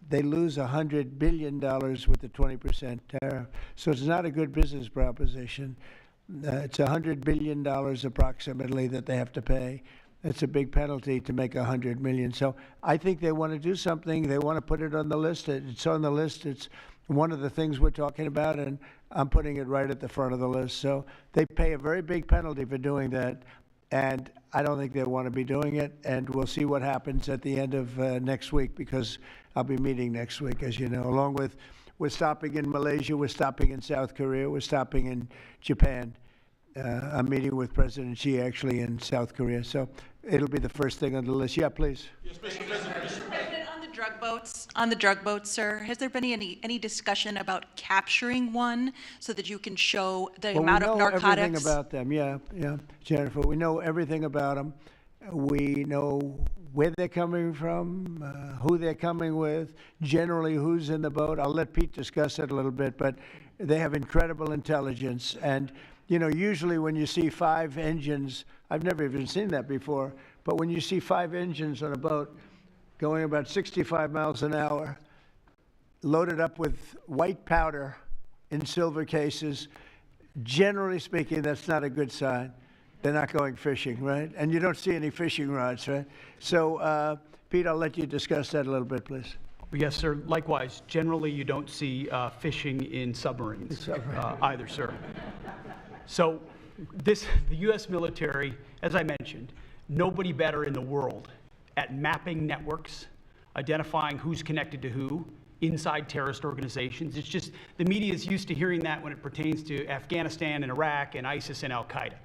They lose $100 billion with the 20% tariff. So it's not a good business proposition. It's $100 billion approximately that they have to pay. It's a big penalty to make $100 million. So I think they want to do something. They want to put it on the list. It's on the list. It's one of the things we're talking about, and I'm putting it right at the front of the list. So they pay a very big penalty for doing that, and I don't think they want to be doing it. And we'll see what happens at the end of next week, because I'll be meeting next week, as you know, along with we're stopping in Malaysia, we're stopping in South Korea, we're stopping in Japan. I'm meeting with President Xi actually in South Korea, so it'll be the first thing on the list. Yeah, please. Yes, Mr. President. Mr. President, on the drug boats, sir, has there been any discussion about capturing one so that you can show the amount of narcotics? We know everything about them. Yeah, Jennifer. We know everything about them. We know where they're coming from, who they're coming with, generally who's in the boat. I'll let Pete discuss it a little bit, but they have incredible intelligence. And you know, usually when you see 5 engines, I've never even seen that before, but when you see 5 engines on a boat going about 65 miles an hour, loaded up with white powder in silver cases, generally speaking, that's not a good sign. They're not going fishing, right? And you don't see any fishing rods, right? So, Pete, I'll let you discuss that a little bit, please. Yes, sir. Likewise, generally you don't see fishing in submarines either, sir. So the U.S. military, as I mentioned, nobody better in the world at mapping networks, identifying who's connected to who inside terrorist organizations. It's just the media is used to hearing that when it pertains to Afghanistan and Iraq and ISIS and Al-Qaeda.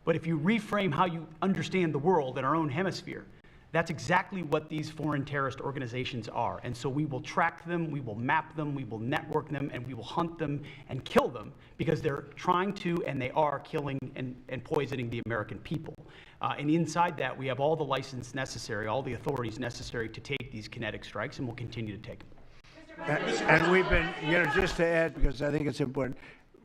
But if you reframe how you understand the world in our own hemisphere, that's exactly what these foreign terrorist organizations are. And so we will track them, we will map them, we will network them, and we will hunt them and kill them because they're trying to, and they are killing and poisoning the American people. And inside that, we have all the license necessary, all the authorities necessary to take these kinetic strikes, and we'll continue to take them. And we've been, just to add, because I think it's important,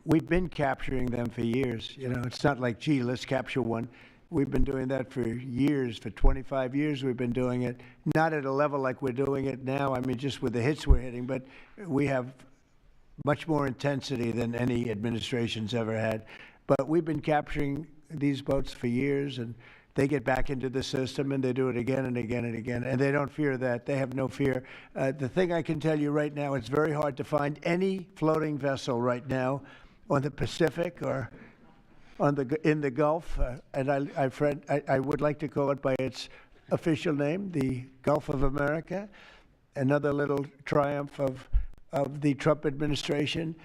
we've been capturing them for years. It's not like, gee, let's capture one. We've been doing that for years. For 25 years, we've been doing it. Not at a level like we're doing it now. I mean, just with the hits we're hitting, but we have much more intensity than any administration's ever had. But we've been capturing these boats for years, and they get back into the system, and they do it again and again and again. And they don't fear that. They have no fear. The thing I can tell you right now, it's very hard to find any floating vessel right now on the Pacific or in the Gulf, and I would like to call it by its official name, the Gulf of America, another little triumph of the Trump administration.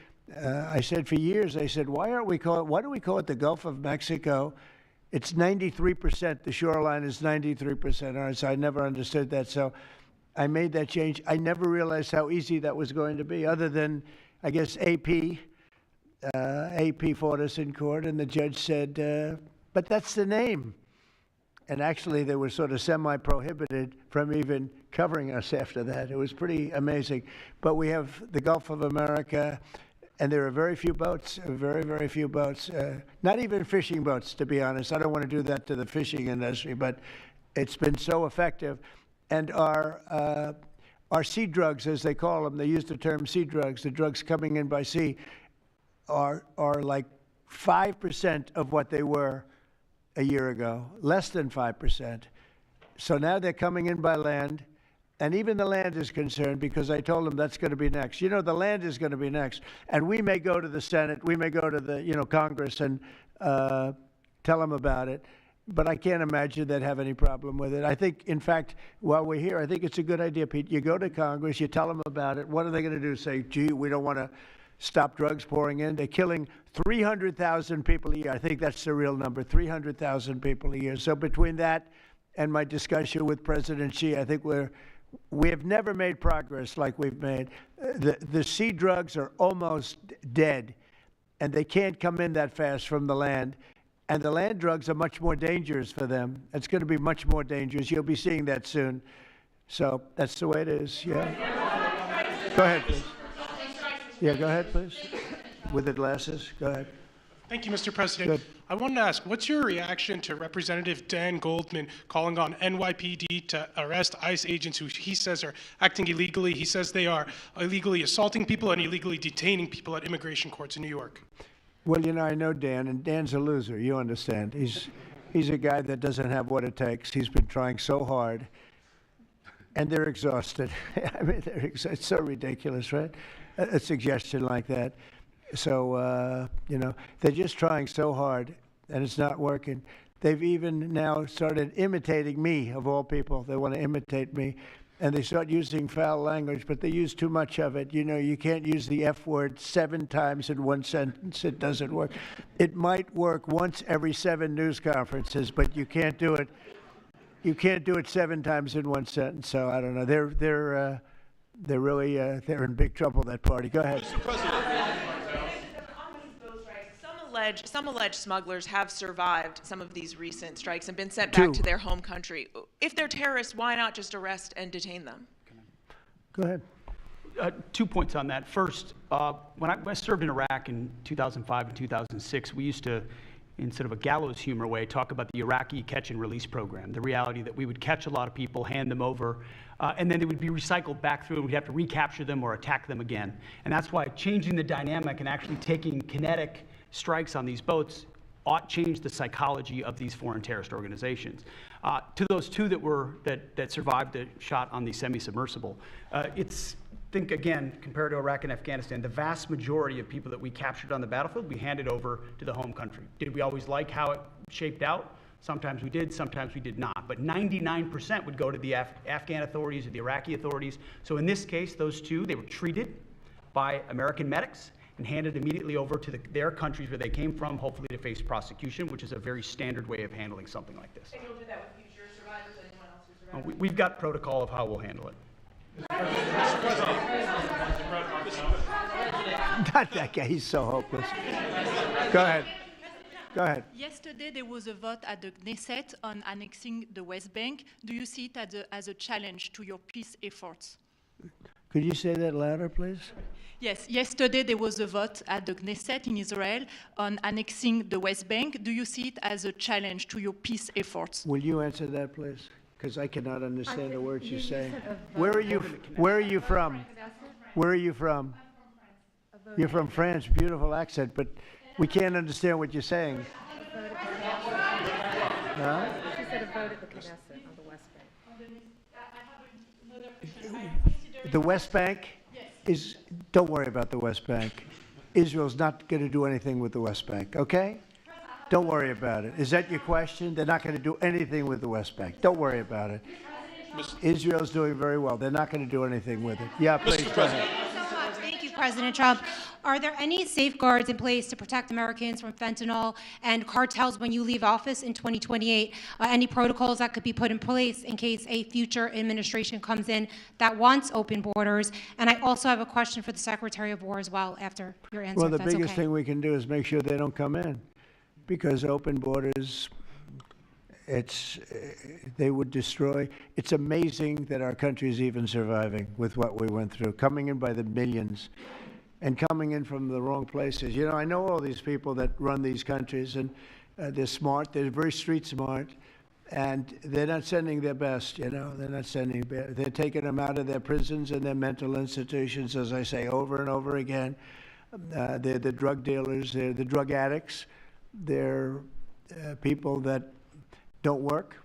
I said for years, why do we call it the Gulf of Mexico? It's 93%, the shoreline is 93%, all right, so I never understood that, so I made that change. I never realized how easy that was going to be, other than, I guess, AP fought us in court, and the judge said, but that's the name. And actually, they were sort of semi-prohibited from even covering us after that. It was pretty amazing. But we have the Gulf of America, and there are very few boats, very, very few boats, not even fishing boats, to be honest. I don't want to do that to the fishing industry, but it's been so effective. And our sea drugs, as they call them, they use the term sea drugs, the drugs coming in by sea, are like 5% of what they were a year ago, less than 5%. So now they're coming in by land, and even the land is concerned because I told them that's going to be next. The land is going to be next, and we may go to the Senate, we may go to the Congress and tell them about it. but I can't imagine they'd have any problem with it. I think, in fact, while we're here, I think it's a good idea, Pete. You go to Congress, you tell them about it. What are they going to do? Say, gee, we don't want to stop drugs pouring in. They're killing 300,000 people a year. I think that's the real number, 300,000 people a year. So between that and my discussion with President Xi, I think we have never made progress like we've made. The sea drugs are almost dead, and they can't come in that fast from the land. And the land drugs are much more dangerous for them. It's going to be much more dangerous. You'll be seeing that soon. So that's the way it is, yeah. Go ahead, please. Yeah, go ahead, please. With the glasses, go ahead. Thank you, Mr. President. Good. I wanted to ask, what's your reaction to Representative Dan Goldman calling on NYPD to arrest ICE agents who he says are acting illegally? He says they are illegally assaulting people and illegally detaining people at immigration courts in New York. Well, you know, I know Dan, and Dan's a loser, you understand. He's a guy that doesn't have what it takes. He's been trying so hard, and they're exhausted. I mean, it's so ridiculous, right? A suggestion like that. So, you know, they're just trying so hard, and it's not working. They've even now started imitating me, of all people. They want to imitate me. And they start using foul language, but they use too much of it. You know, you can't use the F word 7 times in one sentence. It doesn't work. It might work once every 7 news conferences, but you can't do it. You can't do it 7 times in one sentence. So I don't know. They're really they're in big trouble. That party. Go ahead. Mr. President. Some alleged smugglers have survived some of these recent strikes and been sent back to their home country. If they're terrorists, why not just arrest and detain them? Go ahead. 2 points on that. First, when I served in Iraq in 2005 and 2006, we used to, in sort of a gallows humor way, talk about the Iraqi catch and release program, the reality that we would catch a lot of people, hand them over, and then they would be recycled back through, and we'd have to recapture them or attack them again. And that's why changing the dynamic and actually taking kinetic strikes on these boats ought change the psychology of these foreign terrorist organizations. To those 2 that survived the shot on the semi-submersible, think again, compared to Iraq and Afghanistan, the vast majority of people that we captured on the battlefield, we handed over to the home country. Did we always like how it shaped out? Sometimes we did, sometimes we did not. But 99% would go to the Afghan authorities or the Iraqi authorities. So in this case, those 2, they were treated by American medics and handed immediately over to their countries where they came from, hopefully to face prosecution, which is a very standard way of handling something like this. And you'll do that with future survivors, anyone else who survived? We've got protocol of how we'll handle it. Mr. President. Not that guy, he's so hopeless. Go ahead. Go ahead. Yesterday, there was a vote at the Knesset on annexing the West Bank. Do you see it as a challenge to your peace efforts? Could you say that louder, please? Yes, yesterday there was a vote at the Knesset in Israel on annexing the West Bank. Do you see it as a challenge to your peace efforts? Will you answer that, please? Because I cannot understand the words you're saying. Where are you from? Where are you from? You're from France. Beautiful accent, but we can't understand what you're saying. Huh? She said a vote at the Knesset on the West Bank. The West Bank is, don't worry about the West Bank. Israel's not going to do anything with the West Bank, okay? Don't worry about it. Is that your question? They're not going to do anything with the West Bank. Don't worry about it. Israel's doing very well. They're not going to do anything with it. Yeah, please. Mr. President. Thank you, President Trump. Are there any safeguards in place to protect Americans from fentanyl and cartels when you leave office in 2028? Any protocols that could be put in place in case a future administration comes in that wants open borders? And I also have a question for the Secretary of War as well after your answer. Well, the biggest thing we can do is make sure they don't come in, because open borders, they would destroy. It's amazing that our country is even surviving with what we went through, coming in by the millions and coming in from the wrong places. You know, I know all these people that run these countries, and they're smart. They're very street smart, and they're not sending their best, you know. They're not sending, they're taking them out of their prisons and their mental institutions, as I say over and over again. They're the drug dealers. They're the drug addicts. They're people that don't work.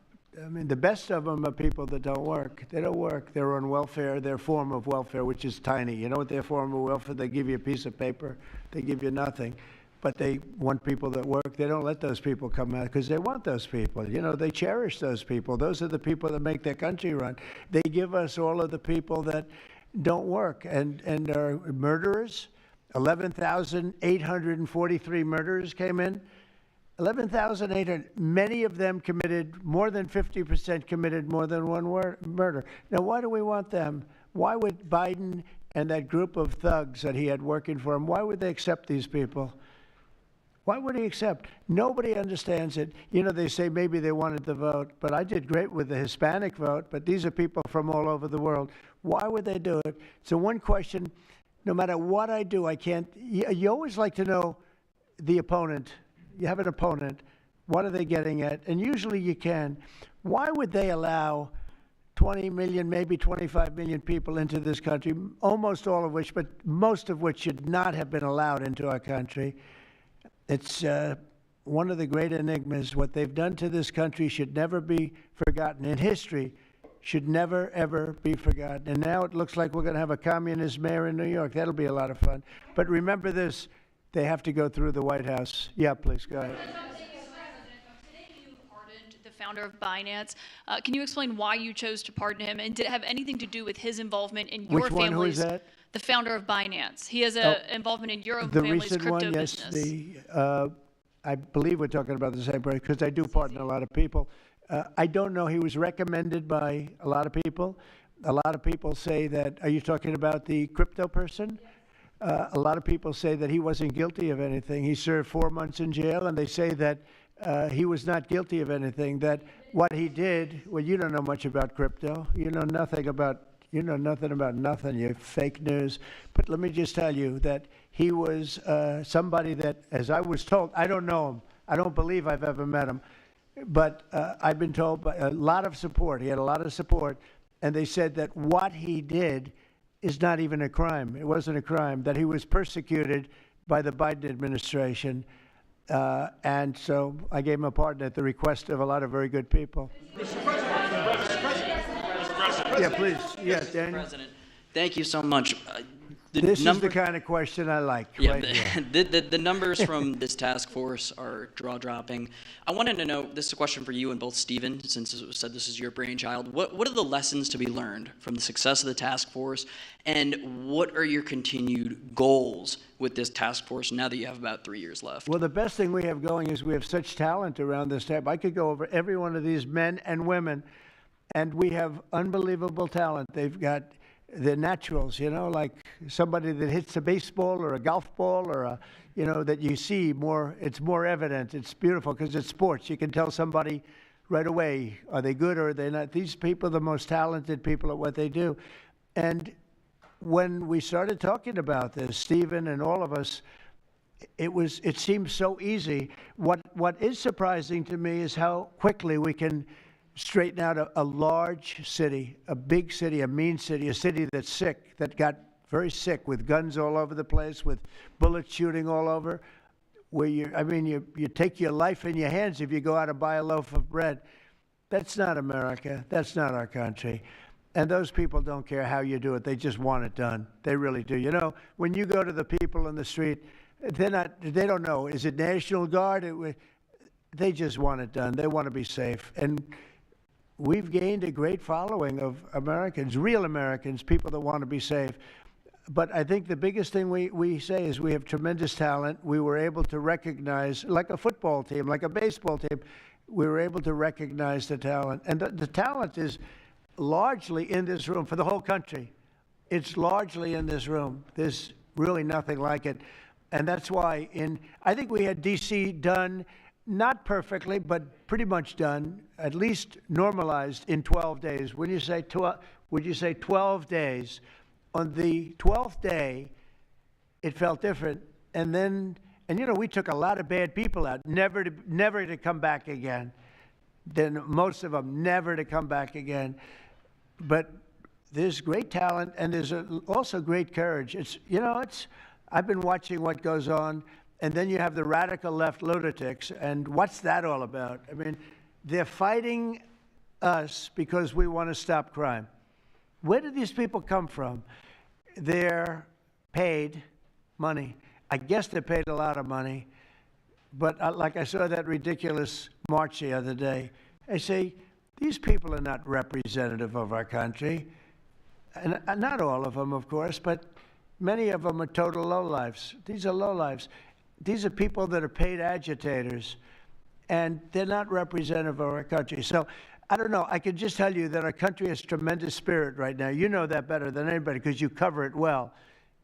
I mean, the best of them are people that don't work. They don't work. They're on welfare, their form of welfare, which is tiny. You know what their form of welfare? They give you a piece of paper. They give you nothing. but they want people that work. They don't let those people come out because they want those people. You know, they cherish those people. Those are the people that make their country run. They give us all of the people that don't work and are murderers. 11,843 murderers came in. 11,800, many of them committed, more than 50% committed more than one murder. Now, why do we want them? Why would Biden and that group of thugs that he had working for him, why would they accept these people? Why would he accept? Nobody understands it. You know, they say maybe they wanted the vote, but I did great with the Hispanic vote, but these are people from all over the world. Why would they do it? So one question, no matter what I do, I can't, you always like to know the opponent. You have an opponent. What are they getting at? And usually you can. Why would they allow 20 million, maybe 25 million people into this country, almost all of which, but most of which should not have been allowed into our country? It's one of the great enigmas. What they've done to this country should never be forgotten. In history, should never, ever be forgotten. And now it looks like we're going to have a communist mayor in New York. That'll be a lot of fun. But remember this. They have to go through the White House. Yeah, please, go ahead. Today you pardoned the founder of Binance. Can you explain why you chose to pardon him, and did it have anything to do with his involvement in your Which one? Who is family's? that? The founder of Binance. He has an involvement in your own The family's recent crypto one, yes. business. I believe we're talking about the same person because I do pardon a lot of people. I don't know. He was recommended by a lot of people. A lot of people say that, are you talking about the crypto person? Yes. A lot of people say that he wasn't guilty of anything. He served 4 months in jail, and they say that he was not guilty of anything, that what he did, well, you don't know much about crypto. You know nothing about nothing, you fake news. But let me just tell you that he was somebody that, as I was told, I don't know him. I don't believe I've ever met him. But I've been told by a lot of support. He had a lot of support. And they said that what he did is not even a crime. It wasn't a crime, that he was persecuted by the Biden administration. And so I gave him a pardon at the request of a lot of very good people. Mr. President. Yeah, please. Yes, Daniel. President, thank you so much. This is the kind of question I like. Yeah, right here. the numbers from this task force are jaw-dropping. I wanted to know, this is a question for you and both Stephen, since it was said this is your brainchild. What are the lessons to be learned from the success of the task force, and what are your continued goals with this task force now that you have about 3 years left? Well, the best thing we have going is we have such talent around this table. I could go over every one of these men and women, and we have unbelievable talent. They've got the naturals, you know, like somebody that hits a baseball or a golf ball or a, you know, that you see more, it's more evident. It's beautiful because it's sports. You can tell somebody right away, are they good or are they not? These people are the most talented people at what they do. And when we started talking about this, Stephen and all of us, it seems so easy. What is surprising to me is how quickly we can straighten out a large city, a big city, a mean city, a city that's sick, that got very sick with guns all over the place, with bullets shooting all over, where you take your life in your hands if you go out and buy a loaf of bread. That's not America. That's not our country. And those people don't care how you do it. They just want it done. They really do. You know, when you go to the people in the street, they don't know. Is it National Guard? They just want it done. They want to be safe. And we've gained a great following of Americans, real Americans, people that want to be safe. But I think the biggest thing we say is we have tremendous talent. We were able to recognize, like a football team, like a baseball team, we were able to recognize the talent. And the talent is largely in this room for the whole country. It's largely in this room. There's really nothing like it. And that's why I think we had D.C. done, not perfectly, but pretty much done, at least normalized in 12 days. When you say 12 days, on the 12th day, it felt different. And you know, we took a lot of bad people out, never to come back again. Then most of them never to come back again. But there's great talent, and there's also great courage. I've been watching what goes on. And then you have the radical left lunatics, and what's that all about? I mean, they're fighting us because we want to stop crime. Where do these people come from? They're paid money. I guess they paid a lot of money. But like I saw that ridiculous march the other day, I say, these people are not representative of our country. And not all of them, of course, but many of them are total lowlifes. These are lowlifes. These are people that are paid agitators, and they're not representative of our country. So I don't know. I can just tell you that our country has tremendous spirit right now. You know that better than anybody because you cover it well.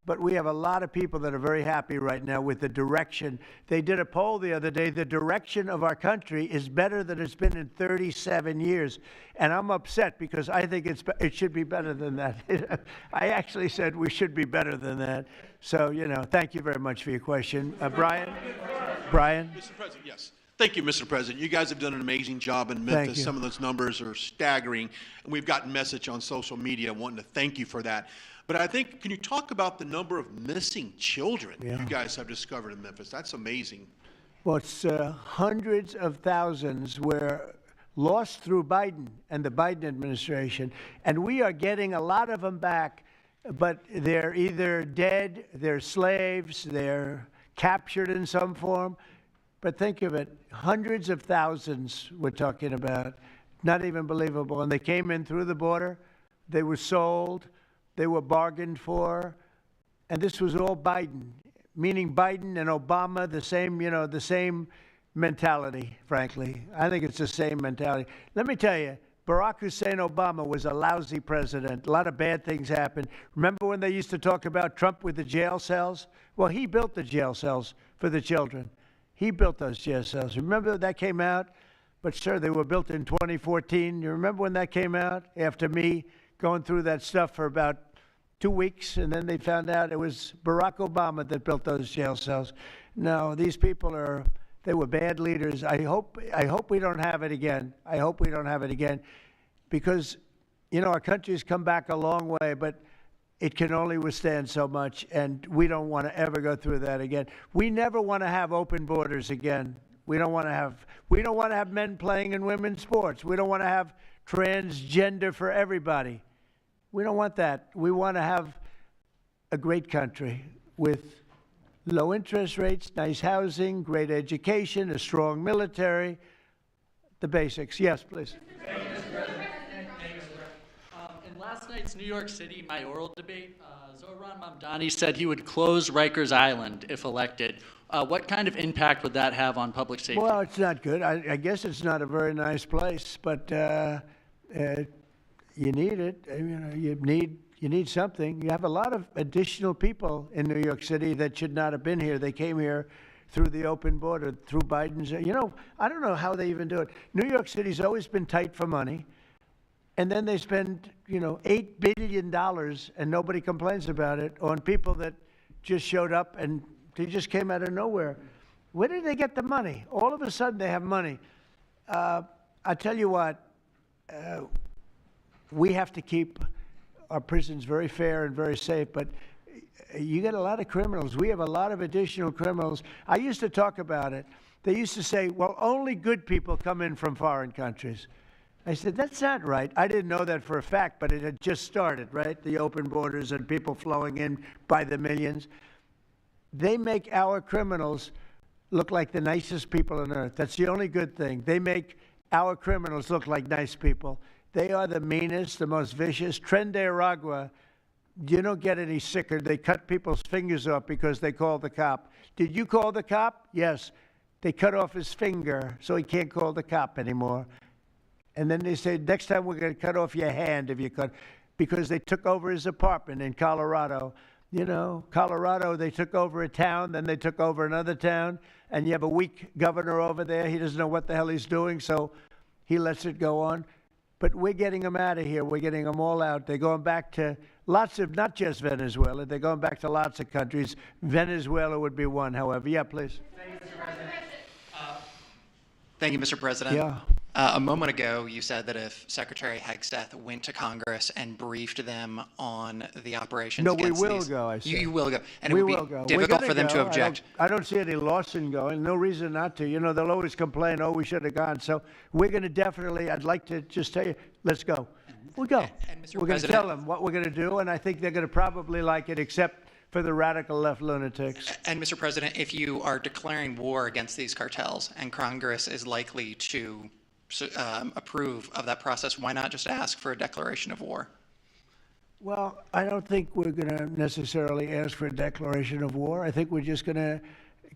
But we have a lot of people that are very happy right now with the direction. They did a poll the other day. The direction of our country is better than it's been in 37 years. And I'm upset because I think it should be better than that. I actually said we should be better than that. So, you know, thank you very much for your question. Brian? Brian? Mr. President, yes. Thank you, Mr. President. You guys have done an amazing job in Memphis. Some of those numbers are staggering. And we've gotten message on social media wanting to thank you for that. But I think, can you talk about the number of missing children you guys have discovered in Memphis? That's amazing. Well, it's hundreds of thousands were lost through Biden and the Biden administration. And we are getting a lot of them back, but they're either dead, they're slaves, they're captured in some form. But think of it, hundreds of thousands we're talking about. Not even believable. And they came in through the border. They were sold. They were bargained for, and this was all Biden, meaning Biden and Obama, the same, you know, the same mentality, frankly. I think it's the same mentality. Let me tell you, Barack Hussein Obama was a lousy president. A lot of bad things happened. Remember when they used to talk about Trump with the jail cells? Well, he built the jail cells for the children. He built those jail cells. Remember that came out? But, sir, they were built in 2014. You remember when that came out? After me going through that stuff for about 2 weeks, and then they found out it was Barack Obama that built those jail cells. No, these people they were bad leaders. I hope we don't have it again. I hope we don't have it again because, you know, our country's come back a long way, but it can only withstand so much, and we don't want to ever go through that again. We never want to have open borders again. We don't want to have men playing in women's sports. We don't want to have transgender for everybody. We don't want that. We want to have a great country with low interest rates, nice housing, great education, a strong military, the basics. Yes, please. In last night's New York City mayoral debate, Zohran Mamdani said he would close Rikers Island if elected. What kind of impact would that have on public safety? Well, it's not good. I guess it's not a very nice place, but you need it. You know, you need something. You have a lot of additional people in New York City that should not have been here. They came here through the open border, through Biden's. You know, I don't know how they even do it. New York City's always been tight for money, and then they spend, you know, $8 billion, and nobody complains about it, on people that just showed up and they just came out of nowhere. Where did they get the money? All of a sudden, they have money. I tell you what. We have to keep our prisons very fair and very safe, but you get a lot of criminals. We have a lot of additional criminals. I used to talk about it. They used to say, well, only good people come in from foreign countries. I said, that's not right. I didn't know that for a fact, but it had just started, right? The open borders and people flowing in by the millions. They make our criminals look like the nicest people on earth. That's the only good thing. They make our criminals look like nice people. They are the meanest, the most vicious. Tren de Aragua, you don't get any sicker. They cut people's fingers off because they called the cop. Did you call the cop? Yes. They cut off his finger so he can't call the cop anymore. And then they say, next time we're going to cut off your hand if you cut, because they took over his apartment in Colorado. You know, Colorado, they took over a town, then they took over another town, and you have a weak governor over there. He doesn't know what the hell he's doing, so he lets it go on. But we're getting them out of here. We're getting them all out. They're going back to lots of, not just Venezuela, they're going back to lots of countries. Venezuela would be one, however. Yeah, please. Thank you, Mr. President. Yeah. A moment ago, you said that if Secretary Hegseth went to Congress and briefed them on the operations against we will go, I said. You will go. And we it would will be go. difficult for them to object. I don't see any loss in going. No reason not to. You know, they'll always complain, oh, we should have gone. So we're going to definitely, I'd like to just tell you, let's go. We'll go. And Mr. We're going to President, tell them what we're going to do, and I think they're going to probably like it, except for the radical left lunatics. And Mr. President, if you are declaring war against these cartels and Congress is likely to approve of that process, why not just ask for a declaration of war? Well, I don't think we're going to necessarily ask for a declaration of war. I think we're just going to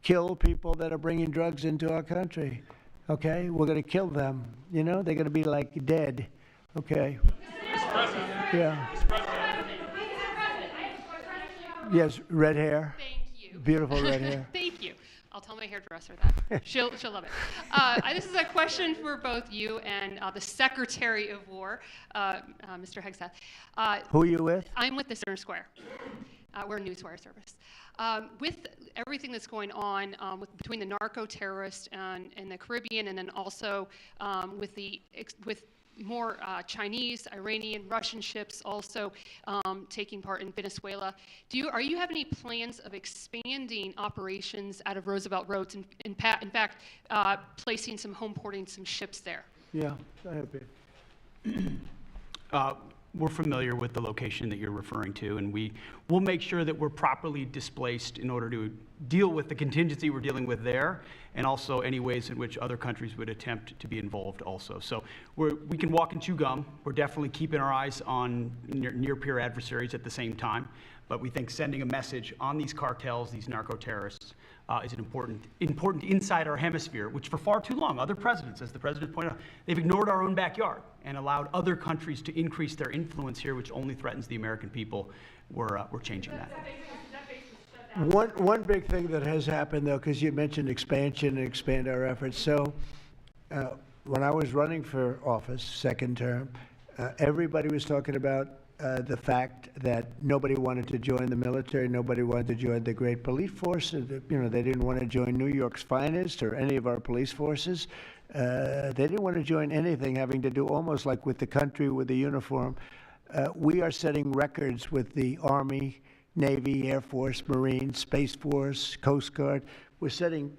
kill people that are bringing drugs into our country. Okay? We're going to kill them. You know, they're going to be like dead. Okay? Yeah. Yes, red hair. Thank you. Beautiful red hair. Thank you. I'll tell my hairdresser that. She'll love it. This is a question for both you and the Secretary of War, Mr. Hegseth. Who are you with? I'm with the Center Square. We're a newswire service. With everything that's going on between the narco-terrorists in the Caribbean, and then also with more Chinese, Iranian, Russian ships also taking part in Venezuela. Are you have any plans of expanding operations out of Roosevelt Roads, and in fact, placing some home porting some ships there? Yeah, I have been. We're familiar with the location that you're referring to, and we'll make sure that we're properly displaced in order to deal with the contingency we're dealing with there, and also any ways in which other countries would attempt to be involved also. So we can walk and chew gum. We're definitely keeping our eyes on near-peer adversaries at the same time, but we think sending a message on these cartels, these narco-terrorists, is an important inside our hemisphere, which for far too long, other presidents, as the president pointed out, they've ignored our own backyard and allowed other countries to increase their influence here, which only threatens the American people. We're changing that. One big thing that has happened, though, because you mentioned expansion and expand our efforts. So when I was running for office, second term, everybody was talking about the fact that nobody wanted to join the military, nobody wanted to join the great police force. They didn't want to join New York's finest or any of our police forces. They didn't want to join anything having to do almost like with the country, with the uniform. We are setting records with the Army, Navy, Air Force, Marines, Space Force, Coast Guard. We're setting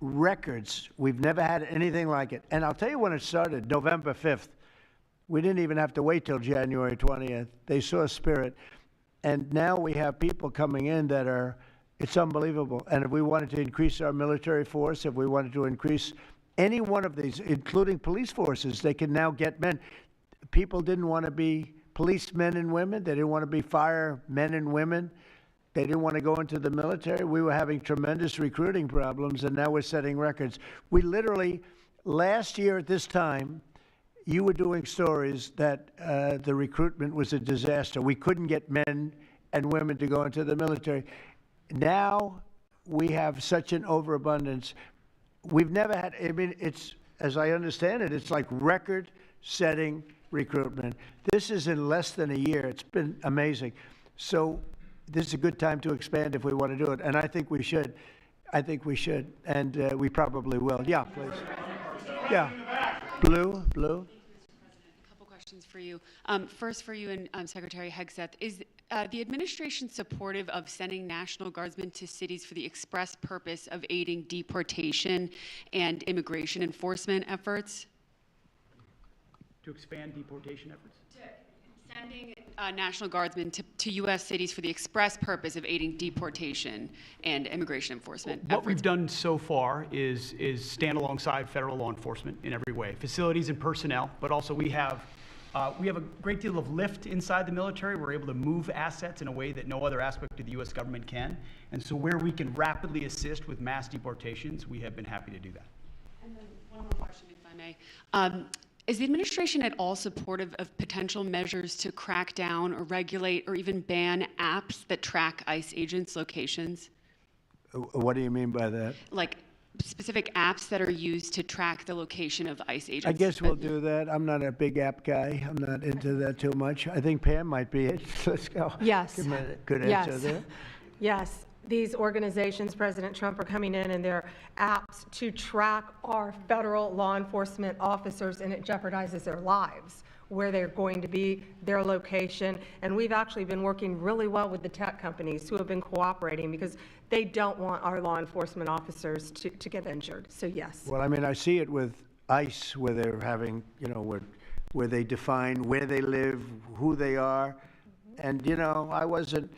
records. We've never had anything like it. And I'll tell you when it started, November 5th. We didn't even have to wait till January 20th. They saw spirit. And now we have people coming in that are, it's unbelievable. And if we wanted to increase our military force, if we wanted to increase any one of these, including police forces, they can now get men. People didn't want to be policemen and women. They didn't want to be firemen and women. They didn't want to go into the military. We were having tremendous recruiting problems, and now we're setting records. We literally, last year at this time, you were doing stories that the recruitment was a disaster. We couldn't get men and women to go into the military. Now we have such an overabundance. We've never had, I mean, it's, as I understand it, it's like record-setting recruitment. This is in less than a year. It's been amazing. So this is a good time to expand if we want to do it, and I think we should. I think we should, and we probably will. Yeah, please. Yeah. Blue. A couple questions for you. First for you and Secretary Hegseth. Is the administration supportive of sending National Guardsmen to cities for the express purpose of aiding deportation and immigration enforcement efforts? To expand deportation efforts? Sending National Guardsmen to U.S. cities for the express purpose of aiding deportation and immigration enforcement efforts. What we've done so far is stand alongside federal law enforcement in every way, facilities and personnel, but also we have a great deal of lift inside the military. We're able to move assets in a way that no other aspect of the U.S. government can. And so where we can rapidly assist with mass deportations, we have been happy to do that. And then one more question, if I may. Is the administration at all supportive of potential measures to crack down or regulate or even ban apps that track ICE agents' locations? What do you mean by that? Like specific apps that are used to track the location of ICE agents? I guess we'll do that. I'm not a big app guy. I'm not into that too much. I think Pam might be it. Let's go. Yes. Give me a good answer there. Yes. These organizations, President Trump, are coming in and they're apps to track our federal law enforcement officers, and it jeopardizes their lives, where they're going to be, their location. And we've actually been working really well with the tech companies who have been cooperating because they don't want our law enforcement officers to get injured. So yes. Well, I mean, I see it with ICE, where they're having, where they define where they live, who they are. And, I wasn't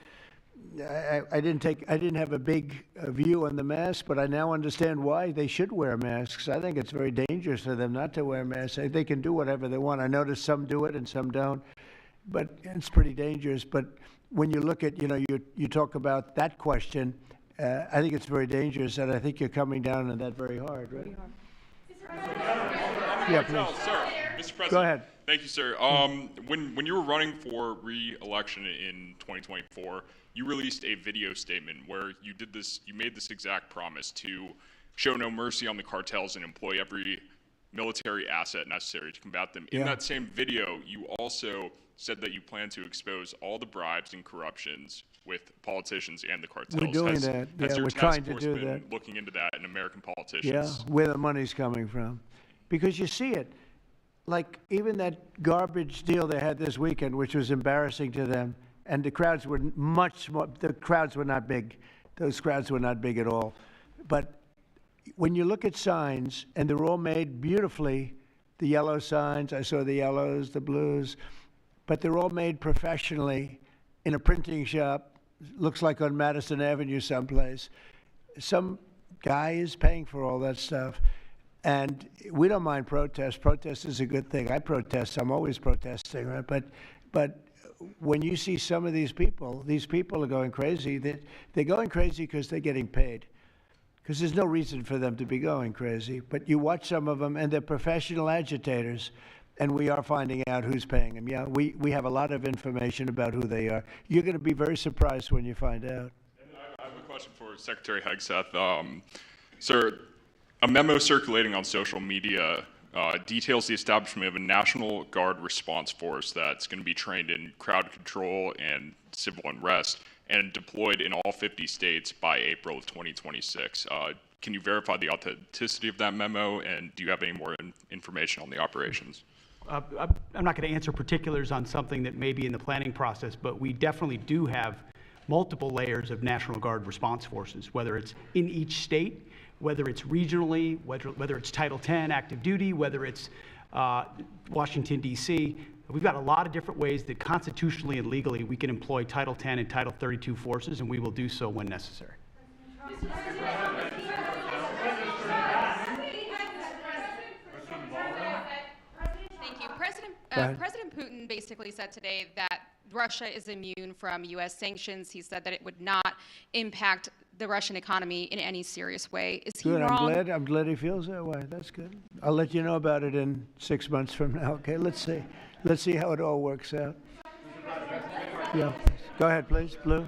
I didn't have a big view on the mask, but I now understand why they should wear masks. I think it's very dangerous for them not to wear masks. They can do whatever they want. I notice some do it and some don't, but it's pretty dangerous. But when you look at, you talk about that question, I think it's very dangerous, and I think you're coming down on that very hard, right? Yeah, please. Sir, Mr. President. Go ahead. Thank you, sir. When you were running for re-election in 2024, you released a video statement where you made this exact promise to show no mercy on the cartels and employ every military asset necessary to combat them. In that same video, you also said that you plan to expose all the bribes and corruptions with politicians and the cartels. We're doing that. Has your we're task trying to force do been that. looking into that in American politicians? Yeah, where the money's coming from. Because you see it. Like even that garbage deal they had this weekend, which was embarrassing to them, and the crowds were much more, the crowds were not big. Those crowds were not big at all. But when you look at signs, and they're all made beautifully, the yellow signs, I saw the yellows, the blues, but they're all made professionally in a printing shop, looks like on Madison Avenue someplace. Some guy is paying for all that stuff. And we don't mind protest. Protest is a good thing. I protest. I'm always protesting, right? But when you see some of these people are going crazy. They're going crazy because they're getting paid. Because there's no reason for them to be going crazy. But you watch some of them, and they're professional agitators, and we are finding out who's paying them. Yeah, we have a lot of information about who they are. You're going to be very surprised when you find out. And I have a question for Secretary Hegseth. Sir, a memo circulating on social media details the establishment of a National Guard response force that's going to be trained in crowd control and civil unrest and deployed in all 50 states by April of 2026. Can you verify the authenticity of that memo, and do you have any more information on the operations? I'm not going to answer particulars on something that may be in the planning process, but we definitely do have multiple layers of National Guard response forces, whether it's in each state, whether it's regionally, whether it's Title 10 active duty, whether it's Washington, D.C. We've got a lot of different ways that constitutionally and legally we can employ Title 10 and Title 32 forces, and we will do so when necessary. Thank you. President Putin basically said today that Russia is immune from U.S. sanctions. He said that it would not impact the Russian economy in any serious way. Is he Good. wrong? I'm glad he feels that way. That's good. I'll let you know about it in 6 months from now. Okay, let's see how it all works out. Yeah, go ahead, please, Blue.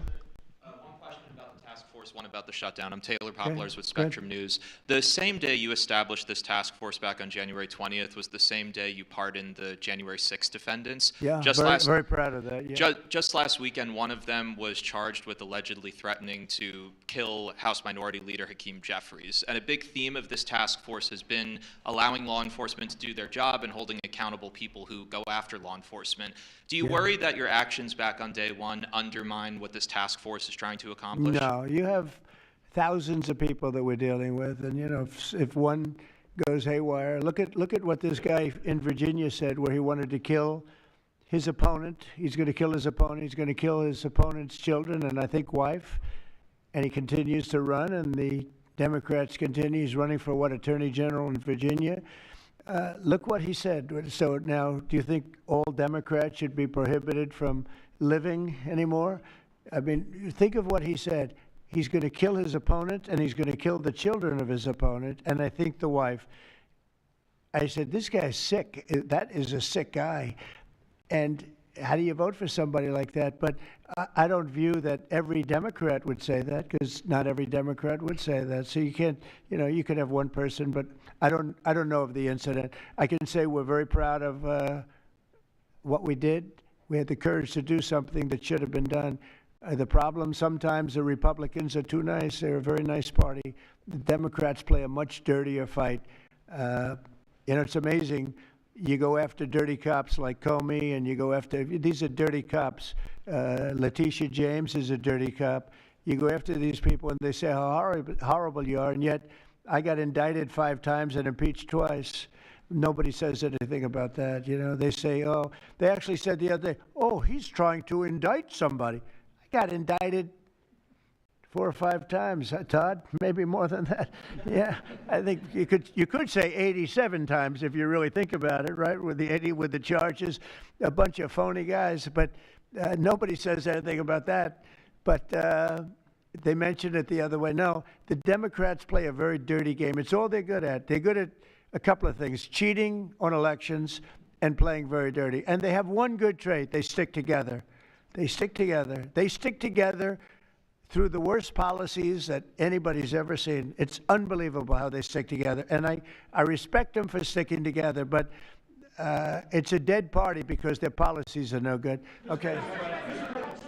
One about the shutdown. I'm Taylor Poplars with Spectrum News. The same day you established this task force back on January 20th was the same day you pardoned the January 6th defendants. Yeah, very proud of that. Yeah. Just last weekend, one of them was charged with allegedly threatening to kill House Minority Leader Hakeem Jeffries. And a big theme of this task force has been allowing law enforcement to do their job and holding accountable people who go after law enforcement. Do you worry that your actions back on day one undermine what this task force is trying to accomplish? No, you have thousands of people that we're dealing with, and if one goes haywire, look at what this guy in Virginia said, where he wanted to kill his opponent. He's going to kill his opponent. He's going to kill his opponent's children and I think wife, and he continues to run, and the Democrats continue. He's running for Attorney General in Virginia. Look what he said. So now, do you think all Democrats should be prohibited from living anymore? I mean, think of what he said. He's going to kill his opponent, and he's going to kill the children of his opponent, and I think the wife. I said, this guy's sick. That is a sick guy. And how do you vote for somebody like that? But I don't view that every Democrat would say that, because not every Democrat would say that. So you can't, you could have one person, but I don't know of the incident. I can say we're very proud of what we did. We had the courage to do something that should have been done. The problem, sometimes the Republicans are too nice. They're a very nice party. The Democrats play a much dirtier fight. It's amazing. You go after dirty cops like Comey, and you go after, these are dirty cops. Letitia James is a dirty cop. You go after these people, and they say how horrible you are, and yet I got indicted 5 times and impeached twice. Nobody says anything about that. They say, they actually said the other day, he's trying to indict somebody. I got indicted 4 or 5 times, Todd, maybe more than that. Yeah, I think you could say 87 times if you really think about it, right? With the charges, a bunch of phony guys, but nobody says anything about that. But they mentioned it the other way. No, the Democrats play a very dirty game. It's all they're good at. They're good at a couple of things: cheating on elections and playing very dirty. And they have one good trait: they stick together. They stick together. They stick together through the worst policies that anybody's ever seen. It's unbelievable how they stick together. And I respect them for sticking together, but it's a dead party because their policies are no good. Okay.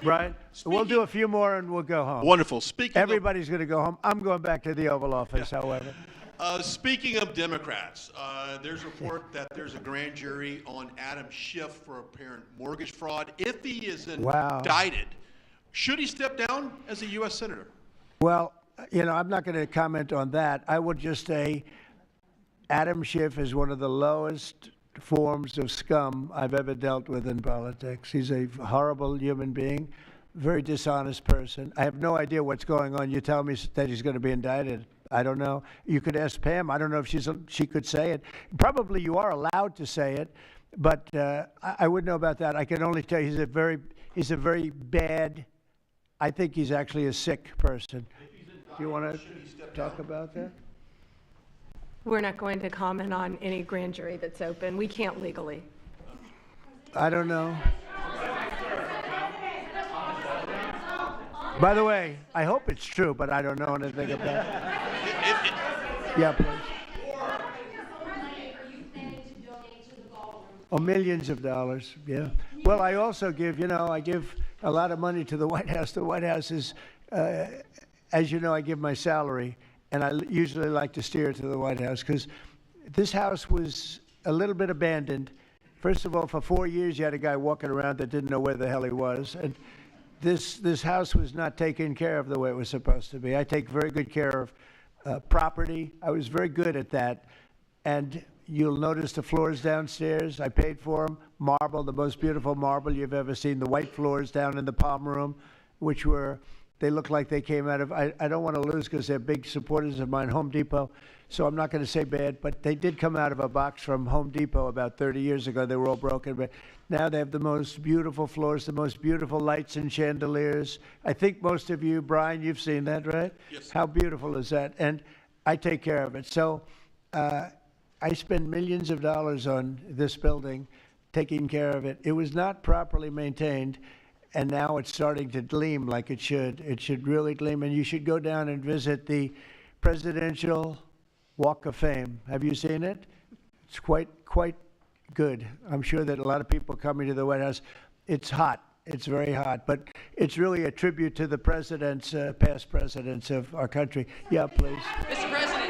Brian, we'll do a few more and we'll go home. Wonderful. Everybody's going to go home. I'm going back to the Oval Office, however. Speaking of Democrats, there's a report that there's a grand jury on Adam Schiff for apparent mortgage fraud. If he is indicted, should he step down as a U.S. Senator? Well, I'm not going to comment on that. I would just say Adam Schiff is one of the lowest forms of scum I've ever dealt with in politics. He's a horrible human being, very dishonest person. I have no idea what's going on. You tell me that he's going to be indicted. I don't know. You could ask Pam. I don't know if she could say it. Probably you are allowed to say it, but I wouldn't know about that. I can only tell you he's a very bad. I think he's actually a sick person. Do you want to talk about that? We're not going to comment on any grand jury that's open. We can't legally. I don't know. By the way, I hope it's true, but I don't know anything about it. Yeah, please. Oh, millions of dollars, yeah. Well, I also give, I give a lot of money to the White House. The White House is, as you know, I give my salary, and I usually like to steer to the White House because this house was a little bit abandoned. First of all, for 4 years, you had a guy walking around that didn't know where the hell he was. And this house was not taken care of the way it was supposed to be. I take very good care of property. I was very good at that. And you'll notice the floors downstairs, I paid for them. Marble, the most beautiful marble you've ever seen. The white floors down in the palm room, which they look like they came out of, I don't want to lose because they're big supporters of mine, Home Depot. So I'm not going to say bad, but they did come out of a box from Home Depot about 30 years ago. They were all broken, but now they have the most beautiful floors, the most beautiful lights and chandeliers. I think most of you, Brian, you've seen that, right? Yes. How beautiful is that? And I take care of it. So I spend millions of dollars on this building, taking care of it. It was not properly maintained, and now it's starting to gleam like it should. It should really gleam, and you should go down and visit the Presidential Walk of Fame. Have you seen it? It's quite good. I'm sure that a lot of people coming to the White House, it's hot. It's very hot, but it's really a tribute to the presidents, past presidents of our country. Yeah, please. Mr. President.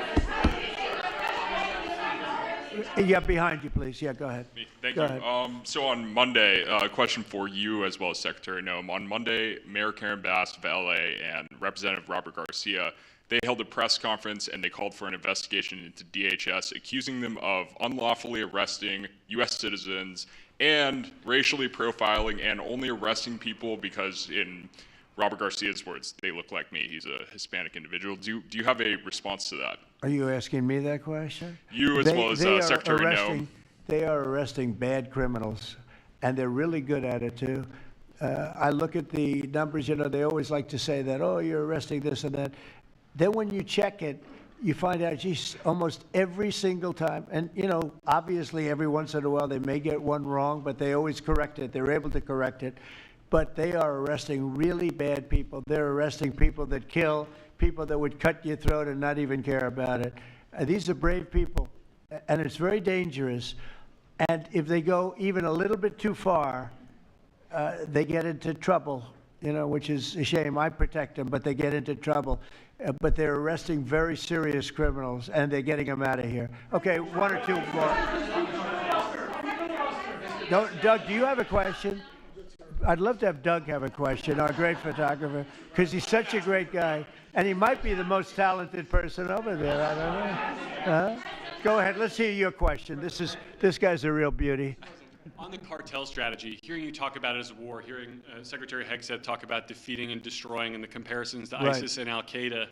Yeah, behind you, please. Yeah, go ahead. Thank go you. Ahead. So on Monday, a question for you as well as Secretary Noem. On Monday, Mayor Karen Bass of LA and Representative Robert Garcia, they held a press conference and they called for an investigation into DHS, accusing them of unlawfully arresting U.S. citizens and racially profiling and only arresting people because, in Robert Garcia's words, they look like me. He's a Hispanic individual. Do you have a response to that? Are you asking me that question? You as well as Secretary Noem. They are arresting bad criminals, and they're really good at it, too. I look at the numbers. They always like to say that, oh, you're arresting this and that. Then when you check it, you find out, geez, almost every single time, and, obviously every once in a while they may get one wrong, but they always correct it. They're able to correct it. But they are arresting really bad people. They're arresting people that kill, people that would cut your throat and not even care about it. These are brave people, and it's very dangerous. And if they go even a little bit too far, they get into trouble, which is a shame. I protect them, but they get into trouble. But they're arresting very serious criminals, and they're getting them out of here. Okay, one or two more. Doug, do you have a question? I'd love to have Doug have a question, our great photographer, because he's such a great guy, and he might be the most talented person over there. I don't know. Go ahead. Let's hear your question. This guy's a real beauty. On the cartel strategy, hearing you talk about it as a war, hearing Secretary Hegseth talk about defeating and destroying and the comparisons to Right. ISIS and Al-Qaeda,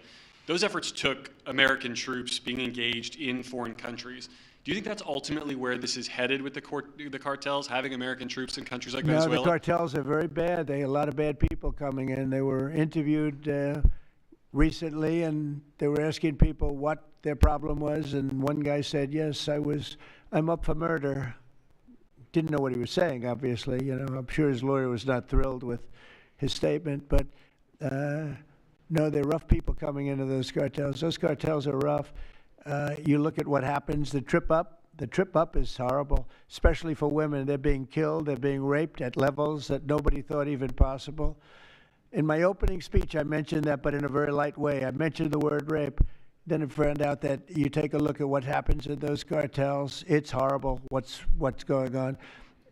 those efforts took American troops being engaged in foreign countries. Do you think that's ultimately where this is headed with the cartels, having American troops in countries like No, Venezuela? the cartels are very bad. They had a lot of bad people coming in. They were interviewed recently, and they were asking people what their problem was, and one guy said, "Yes, I'm up for murder." Didn't know what he was saying, obviously. You know, I'm sure his lawyer was not thrilled with his statement, but no, they're rough people coming into those cartels. Those cartels are rough. You look at what happens, the trip up is horrible, especially for women. They're being killed, they're being raped at levels that nobody thought even possible. In my opening speech, I mentioned that, but in a very light way. I mentioned the word rape. Then I found out that you take a look at what happens in those cartels. It's horrible what's going on.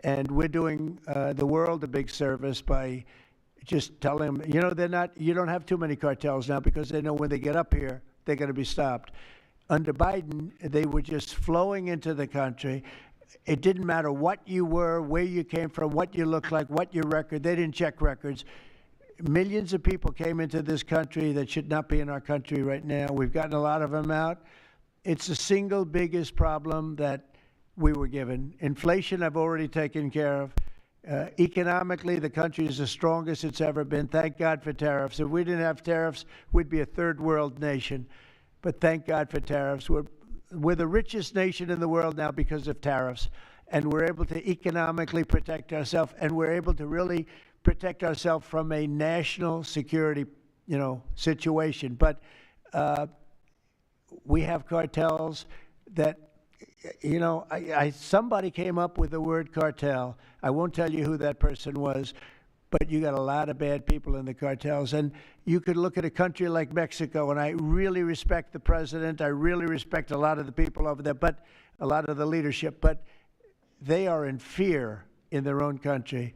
And we're doing the world a big service by just telling them, you know, you don't have too many cartels now because they know when they get up here, they're going to be stopped. Under Biden, they were just flowing into the country. It didn't matter what you were, where you came from, what you looked like, what your record. They didn't check records. Millions of people came into this country that should not be in our country right now. We've gotten a lot of them out. It's the single biggest problem that we were given. Inflation, I've already taken care of. Economically, the country is the strongest it's ever been. Thank God for tariffs. If we didn't have tariffs, we'd be a third world nation. But thank God for tariffs. We're the richest nation in the world now because of tariffs. And we're able to economically protect ourselves, and we're able to really protect ourselves from a national security, situation. But we have cartels that, somebody came up with the word cartel. I won't tell you who that person was, but you got a lot of bad people in the cartels. And you could look at a country like Mexico, and I really respect the president. I really respect a lot of the people over there, but a lot of the leadership. But they are in fear in their own country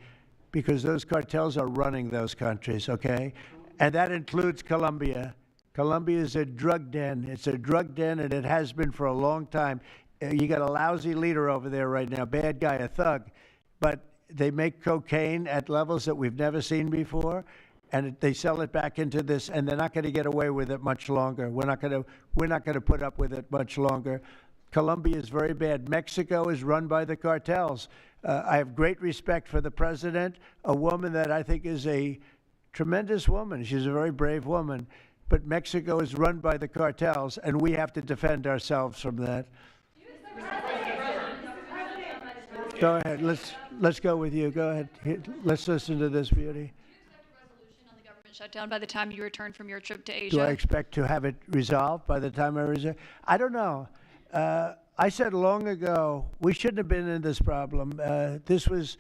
because those cartels are running those countries, okay? And that includes Colombia. Colombia is a drug den. It's a drug den, and it has been for a long time. You got a lousy leader over there right now, bad guy, a thug. But they make cocaine at levels that we've never seen before, and they sell it back into this, and they're not going to get away with it much longer. We're not going to put up with it much longer. Colombia is very bad. Mexico is run by the cartels. I have great respect for the president, a woman that I think is a tremendous woman. She's a very brave woman. But Mexico is run by the cartels, and we have to defend ourselves from that. Go ahead. Let's go with you. Go ahead. Let's listen to this beauty. Shutdown by the time you return from your trip to Asia? Do I expect to have it resolved by the time I return? I don't know. I said long ago we shouldn't have been in this problem. This was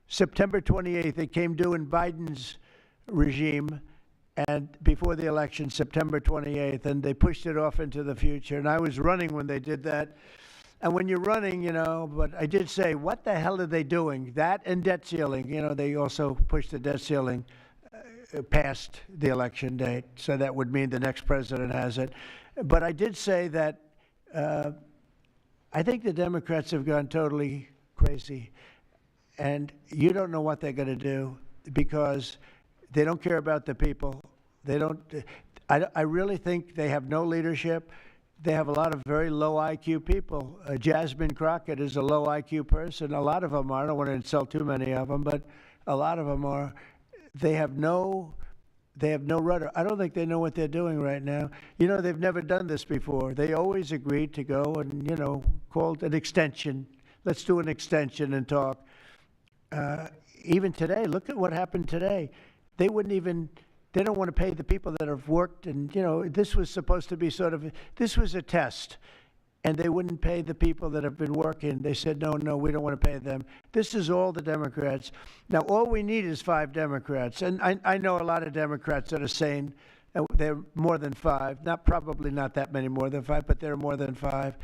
September 28th. It came due in Biden's regime, and before the election, September 28th, and they pushed it off into the future. And I was running when they did that. And when you're running, but I did say, what the hell are they doing? That and debt ceiling. They also pushed the debt ceiling past the election date, so that would mean the next president has it. But I did say that I think the Democrats have gone totally crazy, and you don't know what they're going to do because they don't care about the people. They don't. I really think they have no leadership. They have a lot of very low IQ people. Jasmine Crockett is a low IQ person. A lot of them are. I don't want to insult too many of them, but a lot of them are. They have no rudder. I don't think they know what they're doing right now. They've never done this before. They always agreed to go and, called an extension. Let's do an extension and talk. Even today, look at what happened today. They don't want to pay the people that have worked. And, this was supposed to be this was a test. And they wouldn't pay the people that have been working. They said, no, we don't want to pay them. This is all the Democrats. Now, all we need is 5 Democrats. And I know a lot of Democrats that are sane. They're more than 5. Probably not that many more than 5, but they're more than 5.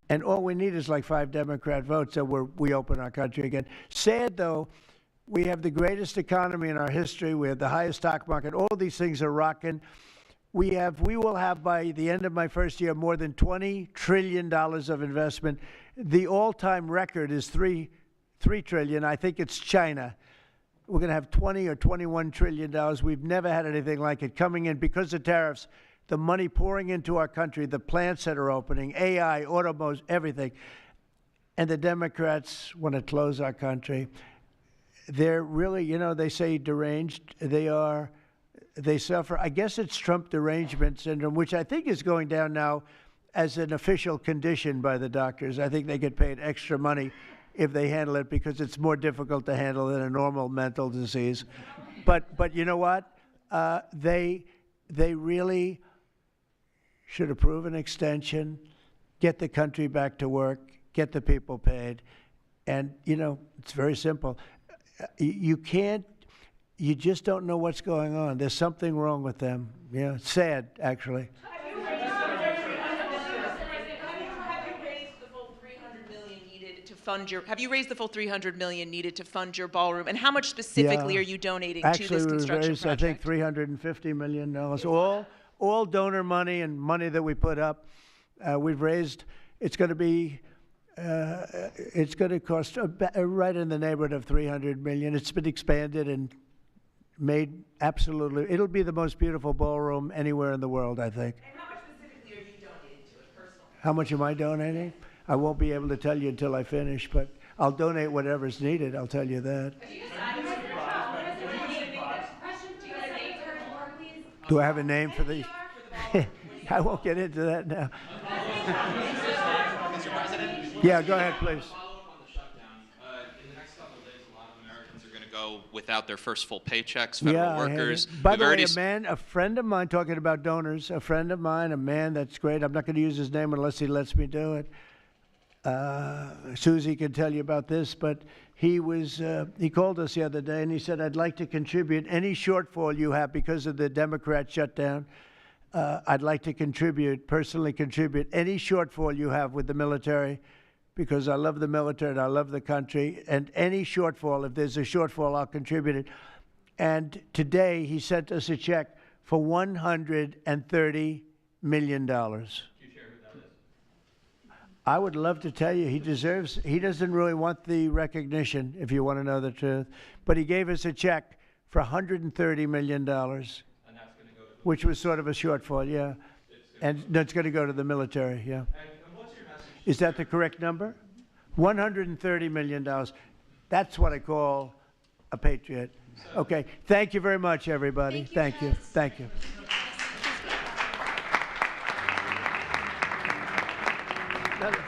And all we need is like 5 Democrat votes, so we open our country again. Sad, though, we have the greatest economy in our history. We have the highest stock market. All these things are rocking. We will have, by the end of my first year, more than $20 trillion of investment. The all-time record is $3 $3 trillion. I think it's China. We're going to have $20 or $21 trillion. We've never had anything like it coming in because of tariffs. The money pouring into our country, the plants that are opening, AI, automobiles, everything. And the Democrats want to close our country. They're really, you know, they say deranged. They are. They suffer. I guess it's Trump derangement syndrome, which I think is going down now as an official condition by the doctors. I think they get paid extra money if they handle it because it's more difficult to handle than a normal mental disease. But you know what? They really should approve an extension, get the country back to work, get the people paid. And, you know, it's very simple. You can't, you just don't know what's going on. There's something wrong with them. Yeah, it's sad, actually. Have you raised the full $300 million needed to fund your? Have you raised the full $300 million needed to fund your ballroom? And how much specifically are you donating to this construction raised, project? I think $350 million. All donor money and money that we put up. We've raised. It's going to be. It's going to cost right in the neighborhood of $300 million. It's been expanded and made absolutely. It'll be the most beautiful ballroom anywhere in the world, I think. And how much specifically are you donating to it personally? How much am I donating? I won't be able to tell you until I finish, but I'll donate whatever's needed. I'll tell you that. Do I have a name for the? I won't get into that now. Mr. President? Yeah, go ahead, please. Follow up on the shutdown. In the next couple of days, a lot of Americans are going to go without their first full paychecks. Federal workers. By the way, a friend of mine, talking about donors, a friend of mine, a man that's great. I'm not going to use his name unless he lets me do it. Susie can tell you about this, but he called us the other day and he said, I'd like to contribute any shortfall you have because of the Democrat shutdown. I'd like to personally contribute any shortfall you have with the military because I love the military and I love the country. And any shortfall, if there's a shortfall, I'll contribute it. And today he sent us a check for $130 million. I would love to tell you he doesn't really want the recognition, if you want to know the truth. But he gave us a check for $130 million. Which was sort of a shortfall, yeah. And that's going to go to the military, yeah. And what's your message? Is that the correct number? $130 million. That's what I call a patriot. Okay. Thank you very much, everybody. Thank you. Thank you. Thank you.